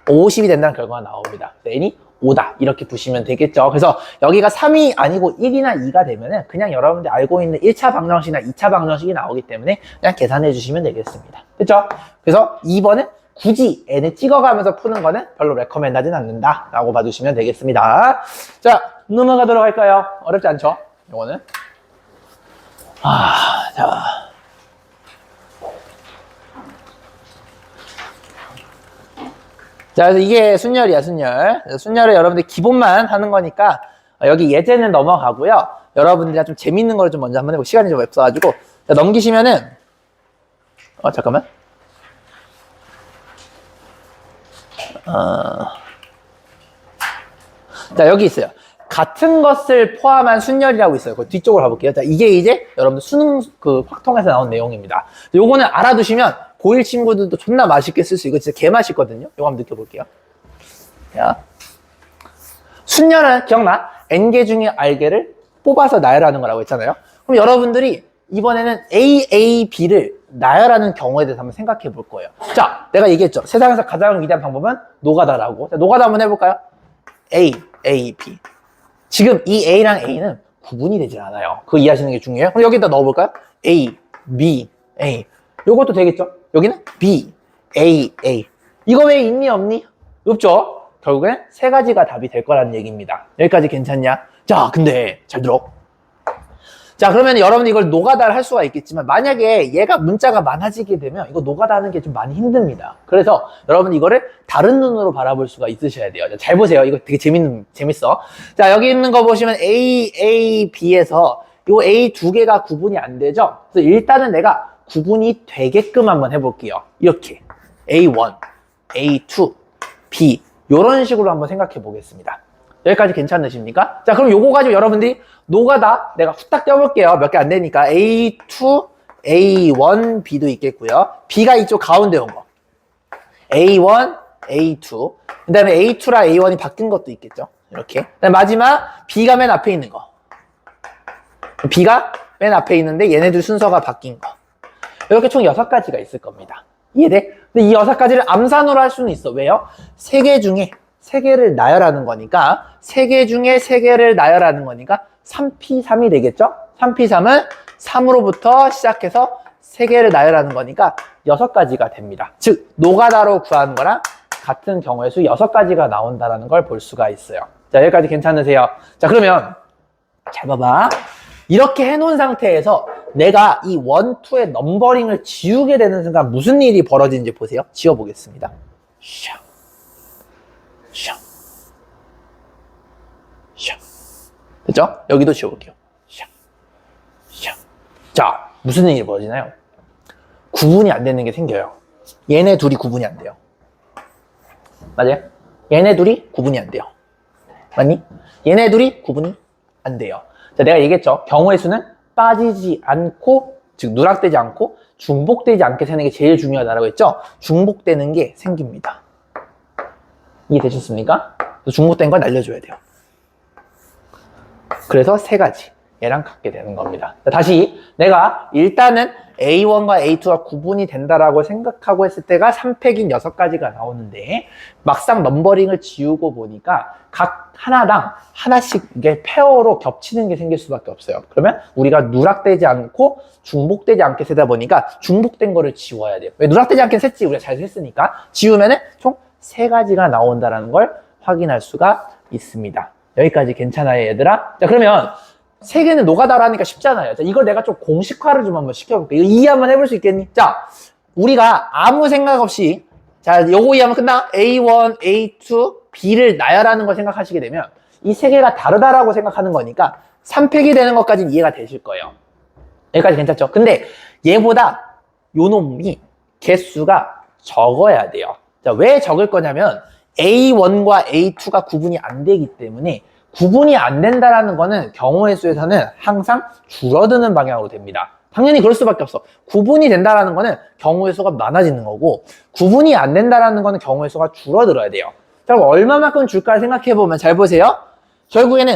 50이 된다는 결과가 나옵니다. n이 5다. 이렇게 보시면 되겠죠? 그래서 여기가 3이 아니고 1이나 2가 되면은 그냥 여러분들이 알고 있는 1차 방정식이나 2차 방정식이 나오기 때문에 그냥 계산해 주시면 되겠습니다. 그렇죠? 그래서 2번은 굳이 n을 찍어가면서 푸는 거는 별로 레커멘드하진 않는다 라고 봐주시면 되겠습니다. 자, 넘어가도록 할까요? 어렵지 않죠? 이거는 자, 그래서 이게 순열이야, 순열. 순열을 여러분들 기본만 하는 거니까 여기 예제는 넘어가고요. 여러분들이 좀 재밌는 걸 좀 먼저 한번 해보고 시간이 좀 없어가지고 자, 넘기시면은 잠깐만. 자, 여기 있어요. 같은 것을 포함한 순열이라고 있어요. 그 뒤쪽으로 가볼게요. 자, 이게 이제 여러분들 수능 그 확통에서 나온 내용입니다. 요거는 알아두시면 고1 친구들도 존나 맛있게 쓸 수 있고 진짜 개 맛있거든요. 요거 한번 느껴볼게요. 자, 순열은 기억나? n개 중에 r개를 뽑아서 나열하는 거라고 했잖아요. 그럼 여러분들이 이번에는 A, B를 나열하는 경우에 대해서 한번 생각해 볼 거예요. 자, 내가 얘기했죠. 세상에서 가장 위대한 방법은 노가다라고. 자, 노가다 한번 해볼까요? A, B. 지금 이 A랑 A는 구분이 되질 않아요. 그거 이해하시는 게 중요해요. 그럼 여기다 넣어볼까요? A, B, A. 요것도 되겠죠? 여기는 B, A. 이거 왜 있니 없니? 없죠? 결국엔 세 가지가 답이 될 거라는 얘기입니다. 여기까지 괜찮냐? 자, 근데 잘 들어. 자, 그러면 여러분이 이걸 노가다를 할 수가 있겠지만 만약에 얘가 문자가 많아지게 되면 이거 노가다 하는 게 좀 많이 힘듭니다. 그래서 여러분 이거를 다른 눈으로 바라볼 수가 있으셔야 돼요. 잘 보세요. 이거 되게 재밌어. 자, 여기 있는 거 보시면 A, B에서 이 A 두 개가 구분이 안 되죠? 그래서 일단은 내가 구분이 되게끔 한번 해볼게요. 이렇게 A1, A2, B 이런 식으로 한번 생각해 보겠습니다. 여기까지 괜찮으십니까? 자, 그럼 요거 가지고 여러분들이 노가다 내가 후딱 떼어볼게요. 몇 개 안 되니까. A2, A1, B도 있겠고요. B가 이쪽 가운데 온 거. A1, A2. 그 다음에 A2랑 A1이 바뀐 것도 있겠죠. 이렇게. 그다음에 마지막 B가 맨 앞에 있는 거. B가 맨 앞에 있는데 얘네들 순서가 바뀐 거. 이렇게 총 6가지가 있을 겁니다. 이해돼? 근데 이 6가지를 암산으로 할 수는 있어. 왜요? 3개 중에 3개를 나열하는 거니까 3개 중에 3개를 나열하는 거니까 3P3이 되겠죠? 3P3은 3으로부터 시작해서 3개를 나열하는 거니까 6가지가 됩니다. 즉 노가다로 구하는 거랑 같은 경우의 수 6가지가 나온다는 걸 볼 수가 있어요. 자, 여기까지 괜찮으세요? 자, 그러면 잘 봐봐. 이렇게 해놓은 상태에서 내가 이 1, 2의 넘버링을 지우게 되는 순간 무슨 일이 벌어지는지 보세요. 지워보겠습니다. 샤, 샤, 샤. 됐죠? 여기도 지워볼게요. 샤, 샤. 자, 무슨 일이 벌어지나요? 구분이 안 되는 게 생겨요. 얘네 둘이 구분이 안 돼요. 맞아요? 얘네 둘이 구분이 안 돼요. 맞니? 얘네 둘이 구분이 안 돼요. 자, 내가 얘기했죠. 경우의 수는 빠지지 않고, 즉 누락되지 않고 중복되지 않게 세는 게 제일 중요하다고 했죠. 중복되는 게 생깁니다. 이해되셨습니까? 중복된 걸 날려줘야 돼요. 그래서 3가지 얘랑 같게 되는 겁니다. 자, 다시 내가 일단은 A1과 A2가 구분이 된다라고 생각하고 했을 때가 3팩인 6가지가 나오는데 막상 넘버링을 지우고 보니까 각 하나당 하나씩 이게 페어로 겹치는 게 생길 수밖에 없어요. 그러면 우리가 누락되지 않고 중복되지 않게 세다 보니까 중복된 거를 지워야 돼요. 왜 누락되지 않게 셌지? 우리가 잘 셌으니까. 지우면은 총 3가지가 나온다는 걸 확인할 수가 있습니다. 여기까지 괜찮아요, 얘들아? 자, 그러면 3개는 노가다로 하니까 쉽잖아요. 자, 이걸 내가 좀 공식화를 좀 한번 시켜볼게. 이거 이해 한번 해볼 수 있겠니? 자, 우리가 아무 생각 없이, 자, 요거 이해하면 끝나? A1, A2, B를 나열하는 걸 생각하시게 되면 이 3개가 다르다라고 생각하는 거니까 3팩이 되는 것까지는 이해가 되실 거예요. 여기까지 괜찮죠? 근데 얘보다 요 놈이 개수가 적어야 돼요. 자, 왜 적을 거냐면 A1과 A2가 구분이 안 되기 때문에 구분이 안 된다라는 거는 경우의 수에서는 항상 줄어드는 방향으로 됩니다. 당연히 그럴 수밖에 없어. 구분이 된다라는 거는 경우의 수가 많아지는 거고 구분이 안 된다라는 거는 경우의 수가 줄어들어야 돼요. 자, 그럼 얼마만큼 줄까를 생각해보면 잘 보세요. 결국에는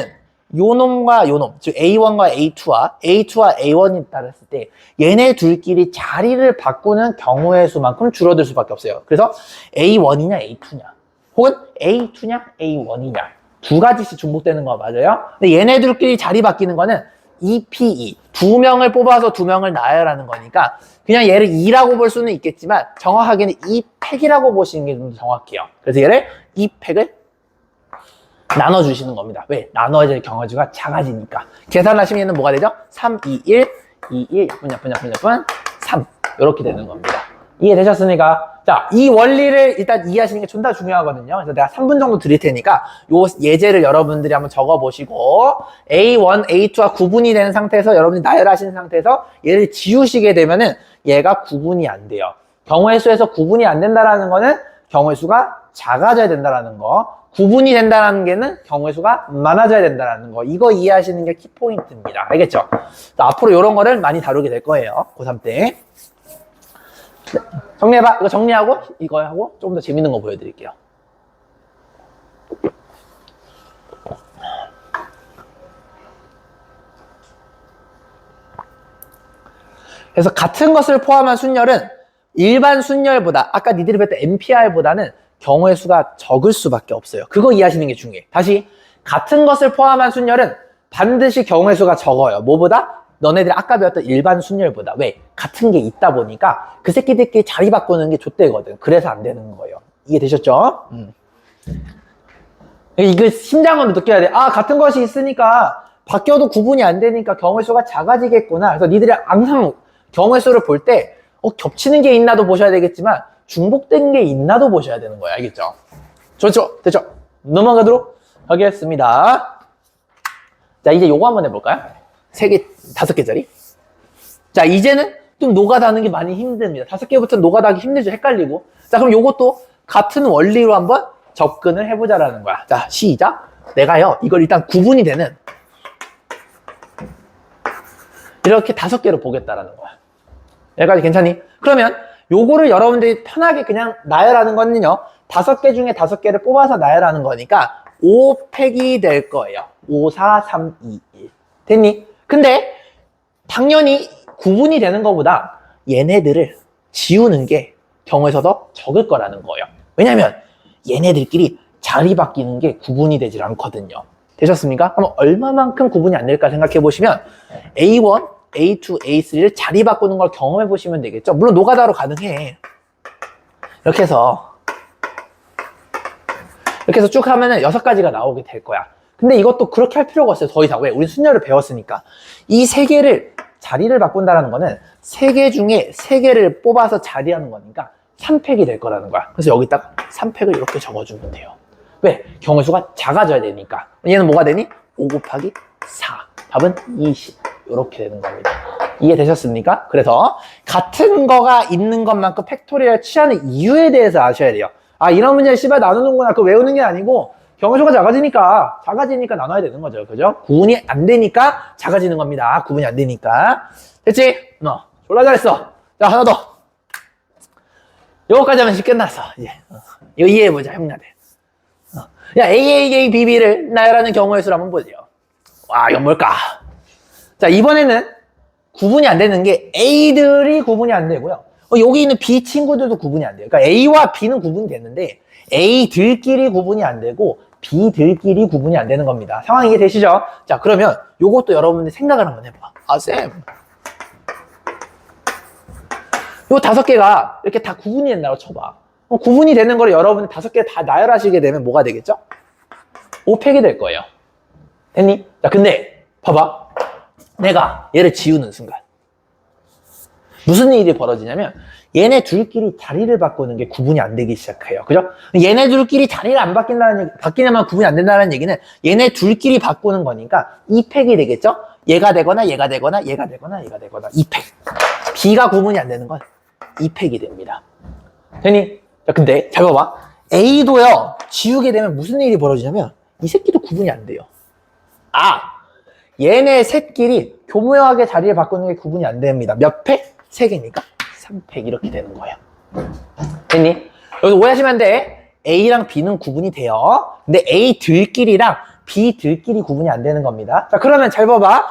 요 놈과 요 놈, 즉 A1과 A2와 A1이 따랐을 때 얘네 둘끼리 자리를 바꾸는 경우의 수만큼 줄어들 수밖에 없어요. 그래서 A1이냐 A2냐 혹은 A2냐 A1이냐 2가지씩 중복되는 거 맞아요? 근데 얘네들끼리 자리 바뀌는 거는 2P2 2명을 뽑아서 2명을 나열하는 거니까 그냥 얘를 2라고 볼 수는 있겠지만 정확하게는 2팩이라고 보시는 게 좀 정확해요. 그래서 얘를 2팩을 나눠주시는 겁니다. 왜? 나눠야 될 경우가 작아지니까. 계산하시면 얘는 뭐가 되죠? 3, 2, 1, 2, 1, 분야, 3 이렇게 되는 겁니다. 이해되셨습니까? 자, 이 원리를 일단 이해하시는 게 존나 중요하거든요. 그래서 내가 3분 정도 드릴 테니까 요 예제를 여러분들이 한번 적어보시고 A1, A2와 구분이 된 상태에서 여러분이 나열하신 상태에서 얘를 지우시게 되면은 얘가 구분이 안 돼요. 경우의 수에서 구분이 안 된다라는 거는 경우의 수가 작아져야 된다라는 거, 구분이 된다는 게는 경우의 수가 많아져야 된다는 거, 이거 이해하시는 게 키포인트입니다. 알겠죠? 앞으로 이런 거를 많이 다루게 될 거예요. 고3 때. 정리해봐. 이거 정리하고 이거 하고 조금 더 재밌는 거 보여드릴게요. 그래서 같은 것을 포함한 순열은 일반 순열보다 아까 니들이 배웠던 MPR보다는 경우의 수가 적을 수밖에 없어요. 그거 이해하시는 게 중요해. 다시 같은 것을 포함한 순열은 반드시 경우의 수가 적어요. 뭐보다? 너네들이 아까 배웠던 일반 순열보다. 왜? 같은 게 있다 보니까 그 새끼들끼리 자리 바꾸는 게 좆대거든. 그래서 안 되는 거예요. 이해되셨죠? 이거 심장으로 느껴야 돼. 아, 같은 것이 있으니까 바뀌어도 구분이 안 되니까 경우의 수가 작아지겠구나. 그래서 니들이 항상 경우의 수를 볼 때 겹치는 게 있나도 보셔야 되겠지만 중복된 게 있나도 보셔야 되는 거예요. 알겠죠? 좋죠? 됐죠? 넘어가도록 하겠습니다. 자, 이제 요거 한번 해볼까요? 3개, 5개짜리. 자, 이제는 좀 노가다는 게 많이 힘듭니다. 5개부터는 노가다하기 힘들죠. 헷갈리고. 자, 그럼 요것도 같은 원리로 한번 접근을 해보자라는 거야. 자, 시작. 내가요, 이걸 일단 구분이 되는 이렇게 5개로 보겠다라는 거야. 여기까지 괜찮니? 그러면 요거를 여러분들이 편하게 그냥 나열하는 거는요, 5개 중에 5개를 뽑아서 나열하는 거니까 5팩이 될 거예요. 5, 4, 3, 2, 1. 됐니? 근데 당연히 구분이 되는 것보다 얘네들을 지우는 게 경우에서 더 적을 거라는 거예요. 왜냐면 얘네들끼리 자리 바뀌는 게 구분이 되질 않거든요. 되셨습니까? 그럼 얼마만큼 구분이 안 될까 생각해 보시면 A1, A2, A3를 자리 바꾸는 걸 경험해 보시면 되겠죠. 물론 노가다로 가능해. 이렇게 해서 쭉 하면은 6가지가 나오게 될 거야. 근데 이것도 그렇게 할 필요가 없어요. 더 이상. 왜? 우리 순열을 배웠으니까. 이 3개를 자리를 바꾼다는 거는 3개 중에 3개를 뽑아서 자리하는 거니까 3팩이 될 거라는 거야. 그래서 여기다가 3팩을 이렇게 적어주면 돼요. 왜? 경우의 수가 작아져야 되니까. 얘는 뭐가 되니? 5 곱하기 4. 답은 20. 이렇게 되는 겁니다. 이해되셨습니까? 그래서 같은 거가 있는 것만큼 팩토리얼 취하는 이유에 대해서 아셔야 돼요. 아, 이런 문제를 씨발 나누는구나. 그거 외우는 게 아니고 경우의 수가 작아지니까 나눠야 되는 거죠. 그죠? 구분이 안 되니까 작아지는 겁니다. 구분이 안 되니까. 됐지? 졸라 잘했어. 자, 하나 더. 요거까지 하면 이제 끝났어. 이제. 이거 이해해보자, 형님들. 야, AAABB를 나열하는 경우의 수를 한번 보죠. 와, 이건 뭘까? 자, 이번에는 구분이 안 되는 게 A들이 구분이 안 되고요. 여기 있는 B 친구들도 구분이 안 돼요. 그러니까 A와 B는 구분이 됐는데 A들끼리 구분이 안 되고 B들끼리 구분이 안 되는 겁니다. 상황 이해되시죠? 자, 그러면 요것도 여러분들 생각을 한번 해봐. 아, 쌤. 요 5개가 이렇게 다 구분이 된다고 쳐봐. 구분이 되는 거를 여러분이 5개 다 나열하시게 되면 뭐가 되겠죠? 5팩이 될 거예요. 됐니? 자, 근데 봐봐. 내가 얘를 지우는 순간 무슨 일이 벌어지냐면 얘네 둘끼리 자리를 바꾸는 게 구분이 안 되기 시작해요. 그죠? 얘네 둘끼리 자리를 안 바뀌냐면 구분이 안 된다는 얘기는 얘네 둘끼리 바꾸는 거니까 2팩이 되겠죠? 얘가 되거나 얘가 되거나 얘가 되거나 얘가 되거나 2팩. B가 구분이 안 되는 건 2팩이 됩니다. 됐니? 자, 근데 잘 봐봐. A도요, 지우게 되면 무슨 일이 벌어지냐면 이 새끼도 구분이 안 돼요. 아! 얘네 셋끼리 교묘하게 자리를 바꾸는 게 구분이 안 됩니다. 몇 팩? 3개니까 3팩 이렇게 되는 거예요. 됐니? 여기서 오해하시면 안 돼. A랑 B는 구분이 돼요. 근데 A들끼리랑 B들끼리 구분이 안 되는 겁니다. 자, 그러면 잘 봐봐.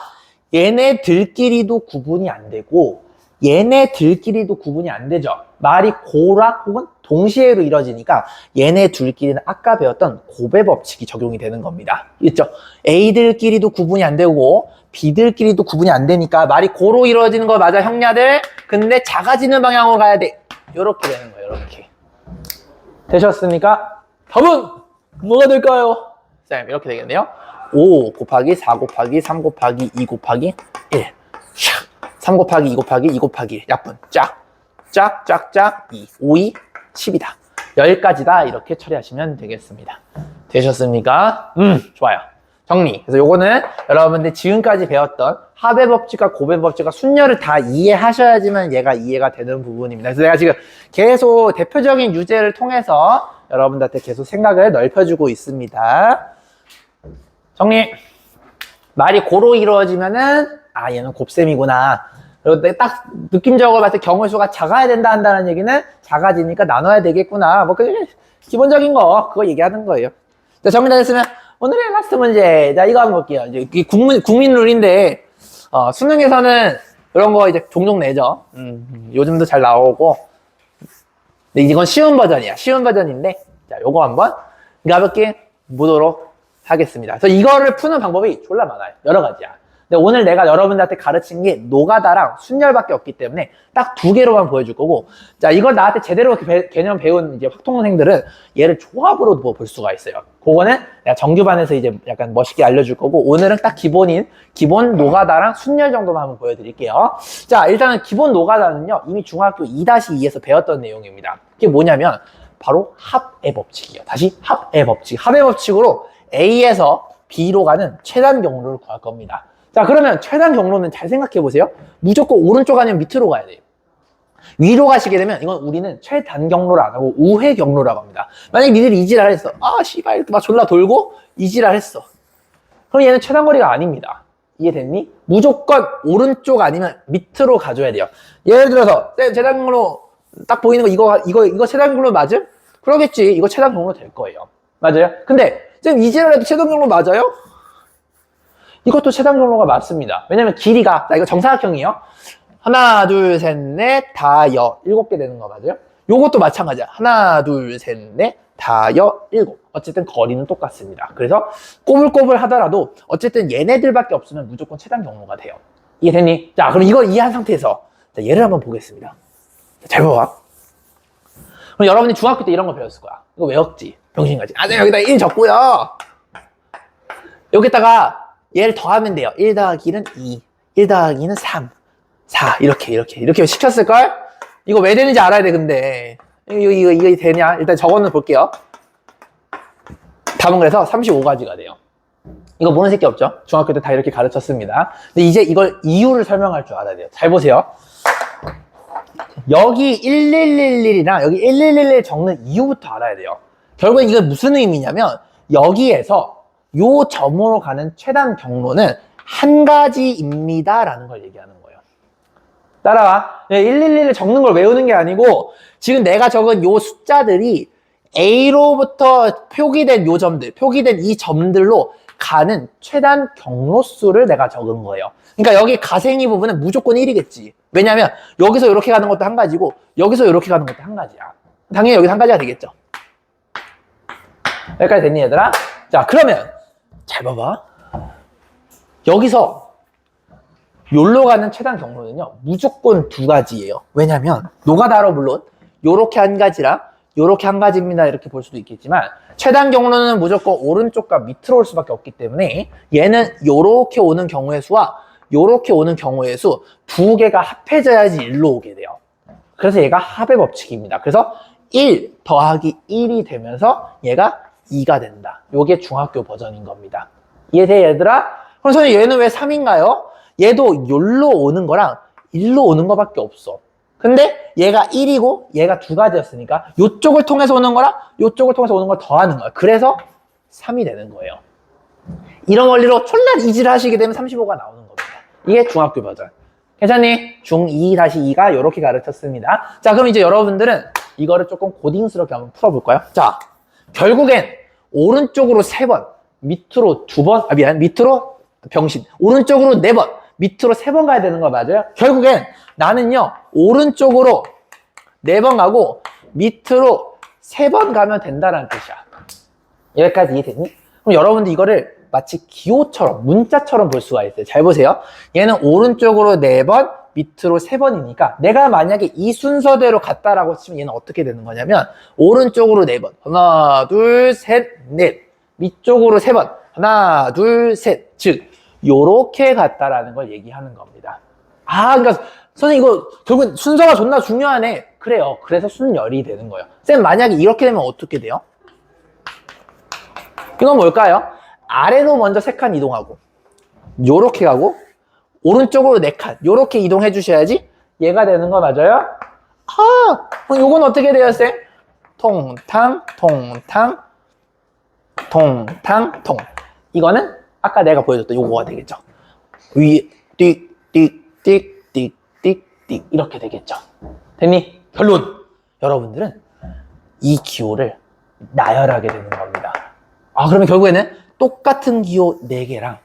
얘네들끼리도 구분이 안 되고 얘네들끼리도 구분이 안 되죠. 말이 고라 혹은 동시에로 이루어지니까 얘네 둘끼리는 아까 배웠던 곱의 법칙이 적용이 되는 겁니다. 있죠? A들끼리도 구분이 안 되고 B들끼리도 구분이 안 되니까 말이 고로 이루어지는 거 맞아, 형냐들? 근데 작아지는 방향으로 가야 돼. 요렇게 되는 거예요, 요렇게. 되셨습니까? 답은 뭐가 될까요? 쌤, 이렇게 되겠네요. 5 곱하기 4 곱하기 3 곱하기 2 곱하기 1. 3 곱하기 2 곱하기 2 곱하기 1. 약분. 짝 2. 5, 2, 10이다. 10가지다. 이렇게 처리하시면 되겠습니다. 되셨습니까? 좋아요. 정리. 그래서 요거는 여러분들 지금까지 배웠던 합의 법칙과 곱의 법칙과 순열을 다 이해하셔야지만 얘가 이해가 되는 부분입니다. 그래서 내가 지금 계속 대표적인 유제를 통해서 여러분들한테 계속 생각을 넓혀주고 있습니다. 정리. 말이 고로 이루어지면은 아, 얘는 곱셈이구나. 그리고 딱 느낌적으로 봤을 때 경우의 수가 작아야 된다 한다는 얘기는 작아지니까 나눠야 되겠구나. 뭐 그 기본적인 거 그거 얘기하는 거예요. 자, 정리 다 됐으면 오늘의 라스트 문제. 자, 이거 한번 볼게요. 이제 이게 국민 룰인데 수능에서는 이런 거 이제 종종 내죠. 요즘도 잘 나오고. 근데 이건 쉬운 버전이야. 쉬운 버전인데 자, 요거 한번 가볍게 보도록 하겠습니다. 그래서 이거를 푸는 방법이 졸라 많아요. 여러 가지야. 근데 오늘 내가 여러분들한테 가르친 게 노가다랑 순열밖에 없기 때문에 딱 2개로만 보여줄 거고, 자, 이걸 나한테 제대로 개념 배운 이제 확통생들은 얘를 조합으로 볼 수가 있어요. 그거는 내가 정규반에서 이제 약간 멋있게 알려줄 거고, 오늘은 딱 기본 노가다랑 순열 정도만 한번 보여드릴게요. 자, 일단은 기본 노가다는요, 이미 중학교 2-2에서 배웠던 내용입니다. 그게 뭐냐면, 바로 합의 법칙이에요. 다시 합의 법칙. 합의 법칙으로 A에서 B로 가는 최단 경로를 구할 겁니다. 자, 그러면 최단 경로는 잘 생각해 보세요. 무조건 오른쪽 아니면 밑으로 가야 돼요. 위로 가시게 되면 이건 우리는 최단 경로를 안 하고 우회 경로라고 합니다. 만약에 니들이 이지랄 했어. 아, 씨발, 이렇게 막 졸라 돌고 이지랄 했어. 그럼 얘는 최단거리가 아닙니다. 이해됐니? 무조건 오른쪽 아니면 밑으로 가줘야 돼요. 예를 들어서 최단 경로 딱 보이는 거 이거 최단 경로 맞음? 그러겠지. 이거 최단 경로 될 거예요. 맞아요? 근데 쌤 이지랄 해도 최단 경로 맞아요? 이것도 최단 경로가 맞습니다. 왜냐면 길이가 나 이거 정사각형이에요. 하나 둘 셋 넷 다여 7개 되는 거 맞아요? 요것도 마찬가지야. 하나 둘 셋 넷 다여 7. 어쨌든 거리는 똑같습니다. 그래서 꼬불꼬불 하더라도 어쨌든 얘네들밖에 없으면 무조건 최단 경로가 돼요. 이해됐니? 자, 그럼 이걸 이해한 상태에서 자, 얘를 한번 보겠습니다. 자, 잘 봐봐. 그럼 여러분이 중학교 때 이런 거 배웠을 거야. 이거 외웠지? 병신같이. 아, 네, 여기다 1 적고요. 여기다가 얘를 더하면 돼요. 1 더하기 1은 2, 1 더하기 2는 3, 4 이렇게 시켰을걸? 이거 왜 되는지 알아야 돼. 근데 이거 되냐? 일단 적어는 볼게요. 답은 그래서 35가지가 돼요. 이거 모르는 새끼 없죠? 중학교 때 다 이렇게 가르쳤습니다. 근데 이제 이걸 이유를 설명할 줄 알아야 돼요. 잘 보세요. 여기 1111이랑 여기 1111 적는 이유부터 알아야 돼요. 결국엔 이게 무슨 의미냐면 여기에서 요 점으로 가는 최단 경로는 한 가지입니다 라는 걸 얘기하는 거예요. 따라와. 111을 적는 걸 외우는 게 아니고 지금 내가 적은 요 숫자들이 A로부터 표기된 요 점들, 표기된 이 점들로 가는 최단 경로수를 내가 적은 거예요. 그러니까 여기 가생이 부분은 무조건 1이겠지. 왜냐면 여기서 이렇게 가는 것도 한 가지고 여기서 이렇게 가는 것도 한 가지야. 당연히 여기서 한 가지가 되겠죠. 여기까지 됐니 얘들아? 자, 그러면 잘 봐봐. 여기서 요로 가는 최단 경로는요 무조건 2가지예요. 왜냐면 노가다로 물론 요렇게 한 가지랑 요렇게 한 가지입니다 이렇게 볼 수도 있겠지만 최단 경로는 무조건 오른쪽과 밑으로 올 수밖에 없기 때문에 얘는 요렇게 오는 경우의 수와 요렇게 오는 경우의 수 2개가 합해져야지 1로 오게 돼요. 그래서 얘가 합의 법칙입니다. 그래서 1 더하기 1이 되면서 얘가 2가 된다. 요게 중학교 버전인 겁니다. 이해돼 얘들아? 그럼 선생님 얘는 왜 3인가요? 얘도 요로 오는 거랑 1로 오는 거밖에 없어. 근데 얘가 1이고 얘가 2가지였으니까 요쪽을 통해서 오는 거랑 요쪽을 통해서 오는 걸 더하는 거야. 그래서 3이 되는 거예요. 이런 원리로 졸라 이지를 하시게 되면 35가 나오는 겁니다. 이게 중학교 버전. 괜찮니? 중2-2가 이렇게 가르쳤습니다. 자, 그럼 이제 여러분들은 이거를 조금 고딩스럽게 한번 풀어볼까요? 자, 결국엔 오른쪽으로 3번, 밑으로 2번, 밑으로 병신. 오른쪽으로 4번, 밑으로 3번 가야 되는 거 맞아요? 결국엔 나는요, 오른쪽으로 4번 가고 밑으로 3번 가면 된다는 뜻이야. 여기까지 이해됐니? 그럼 여러분들 이거를 마치 기호처럼, 문자처럼 볼 수가 있어요. 잘 보세요. 얘는 오른쪽으로 4번, 밑으로 3번이니까 내가 만약에 이 순서대로 갔다라고 치면 얘는 어떻게 되는 거냐면 오른쪽으로 4번, 하나, 둘, 셋, 넷, 밑쪽으로 3번, 하나, 둘, 셋, 즉 요렇게 갔다라는 걸 얘기하는 겁니다. 아, 그러니까 선생님 이거 결국 순서가 존나 중요하네. 그래요. 그래서 순열이 되는 거예요. 쌤 만약에 이렇게 되면 어떻게 돼요? 이건 뭘까요? 아래로 먼저 3칸 이동하고 요렇게 가고 오른쪽으로 4칸 요렇게 이동해 주셔야지 얘가 되는 거 맞아요? 아, 그럼 요건 어떻게 돼요, 쌤? 통탕, 통탕, 통탕, 통. 이거는 아까 내가 보여줬던 요거가 되겠죠. 위에 띡, 띡, 띡, 띡, 띡, 띡 이렇게 되겠죠. 됐니? 결론! 여러분들은 이 기호를 나열하게 되는 겁니다. 아, 그러면 결국에는 똑같은 기호 4개랑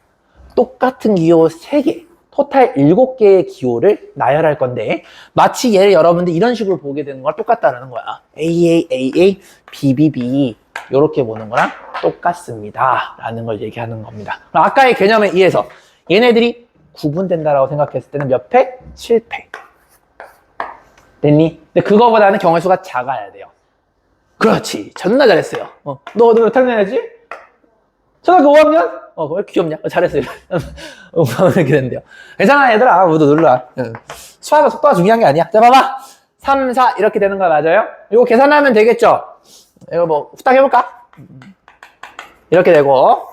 똑같은 기호 3개, 토탈 7개의 기호를 나열할 건데 마치 얘를 여러분들 이런 식으로 보게 되는 거랑 똑같다는 거야. AA, AA, BBB 이렇게 보는 거랑 똑같습니다 라는 걸 얘기하는 겁니다. 그럼 아까의 개념에 의해서 얘네들이 구분된다라고 생각했을 때는 몇 패? 7패. 됐니? 근데 그거보다는 경우의 수가 작아야 돼요. 그렇지. 존나 잘했어요. 너 몇 학년이지? 초등학교 5학년? 왜 귀엽냐? 잘했어요. 이렇게 된대요. 괜찮아, 얘들아. 모두 놀라. 수학은 속도가 중요한 게 아니야. 자, 봐봐. 3, 4 이렇게 되는 거 맞아요? 이거 계산하면 되겠죠? 이거 뭐 후딱 해볼까? 이렇게 되고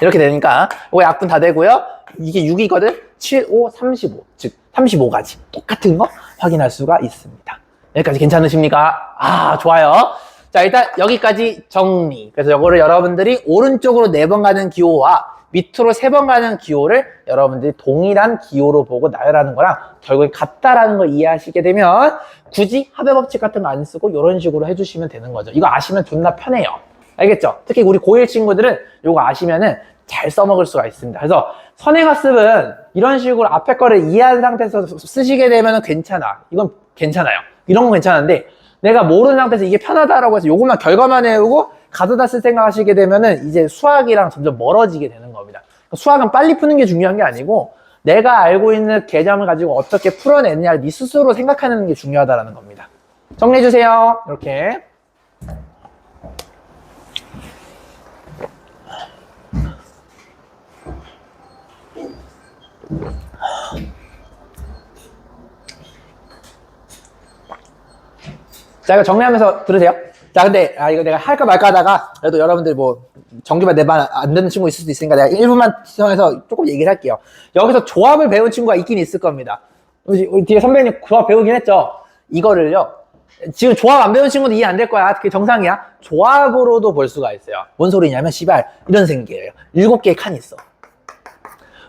이렇게 되니까 이거 약분 다 되고요. 이게 6이거든? 7, 5, 35. 즉 35가지 똑같은 거 확인할 수가 있습니다. 여기까지 괜찮으십니까? 아, 좋아요. 자, 일단 여기까지 정리. 그래서 이거를 여러분들이 오른쪽으로 4번 가는 기호와 밑으로 3번 가는 기호를 여러분들이 동일한 기호로 보고 나열하는 거랑 결국에 같다라는 걸 이해하시게 되면 굳이 합의 법칙 같은 거 안 쓰고 이런 식으로 해주시면 되는 거죠. 이거 아시면 존나 편해요. 알겠죠? 특히 우리 고1 친구들은 이거 아시면은 잘 써먹을 수가 있습니다. 그래서 선행학습은 이런 식으로 앞에 거를 이해한 상태에서 쓰시게 되면 괜찮아. 이건 괜찮아요. 이런 건 괜찮은데 내가 모르는 상태에서 이게 편하다라고 해서 요것만 결과만 외우고 가져다 쓸 생각하시게 되면은 이제 수학이랑 점점 멀어지게 되는 겁니다. 수학은 빨리 푸는 게 중요한 게 아니고 내가 알고 있는 개념을 가지고 어떻게 풀어내느냐 네 스스로 생각하는 게 중요하다는 겁니다. 정리해 주세요. 이렇게. 자, 이거 정리하면서 들으세요. 자, 근데, 이거 내가 할까 말까 하다가, 그래도 여러분들 뭐, 정규반 내 반 안 듣는 친구 있을 수도 있으니까 내가 1분만 시청해서 조금 얘기를 할게요. 여기서 조합을 배운 친구가 있긴 있을 겁니다. 우리 뒤에 선배님 조합 배우긴 했죠? 이거를요, 지금 조합 안 배운 친구도 이해 안 될 거야. 그게 정상이야. 조합으로도 볼 수가 있어요. 뭔 소리냐면, 씨발, 이런 생기예요. 7개의 칸이 있어.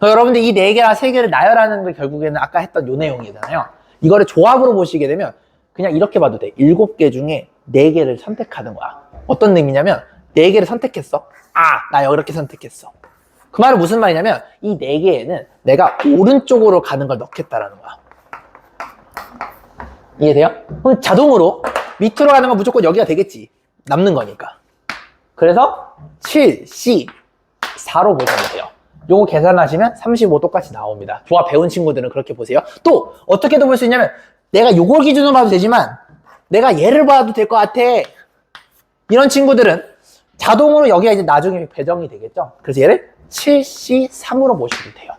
여러분들 이 4개나 3개를 나열하는 게 결국에는 아까 했던 요 내용이잖아요. 이거를 조합으로 보시게 되면, 그냥 이렇게 봐도 돼. 7개 중에 4개를 선택하는 거야. 어떤 의미냐면 4개를 선택했어. 나 이렇게 선택했어. 그 말은 무슨 말이냐면 이 4개에는 내가 오른쪽으로 가는 걸 넣겠다라는 거야. 이해돼요? 그럼 자동으로 밑으로 가는 건 무조건 여기가 되겠지. 남는 거니까. 그래서 7, C, 4로 보시면 돼요. 요거 계산하시면 35 똑같이 나옵니다. 조합 배운 친구들은 그렇게 보세요. 또 어떻게도 볼 수 있냐면 내가 요걸 기준으로 봐도 되지만 내가 얘를 봐도 될 것 같아. 이런 친구들은 자동으로 여기가 이제 나중에 배정이 되겠죠. 그래서 얘를 7C3으로 보시면 돼요.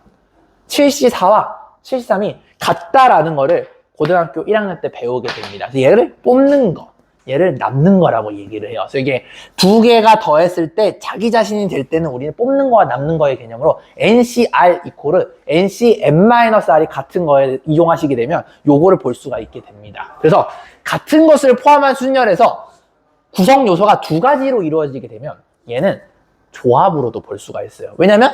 7C4와 7C3이 같다라는 거를 고등학교 1학년 때 배우게 됩니다. 그래서 얘를 뽑는 거, 얘를 남는 거라고 얘기를 해요. 그래서 이게 2개가 더했을 때 자기 자신이 될 때는 우리는 뽑는 거와 남는 거의 개념으로 NCR 이코르 NCN-R이 같은 거에 이용하시게 되면 요거를 볼 수가 있게 됩니다. 그래서 같은 것을 포함한 순열에서 구성 요소가 2가지로 이루어지게 되면 얘는 조합으로도 볼 수가 있어요. 왜냐면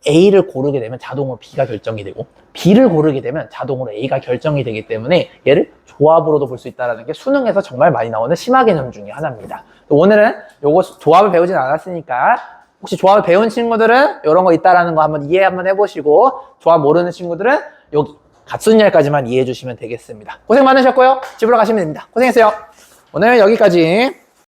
A를 고르게 되면 자동으로 B가 결정이 되고 B를 고르게 되면 자동으로 A가 결정이 되기 때문에 얘를 조합으로도 볼 수 있다는 게 수능에서 정말 많이 나오는 심화 개념 중에 하나입니다. 오늘은 요거 조합을 배우진 않았으니까 혹시 조합을 배운 친구들은 이런 거 있다라는 거 한번 이해 한번 해보시고 조합 모르는 친구들은 여기 갓순열까지만 이해해 주시면 되겠습니다. 고생 많으셨고요. 집으로 가시면 됩니다. 고생했어요. 오늘은 여기까지.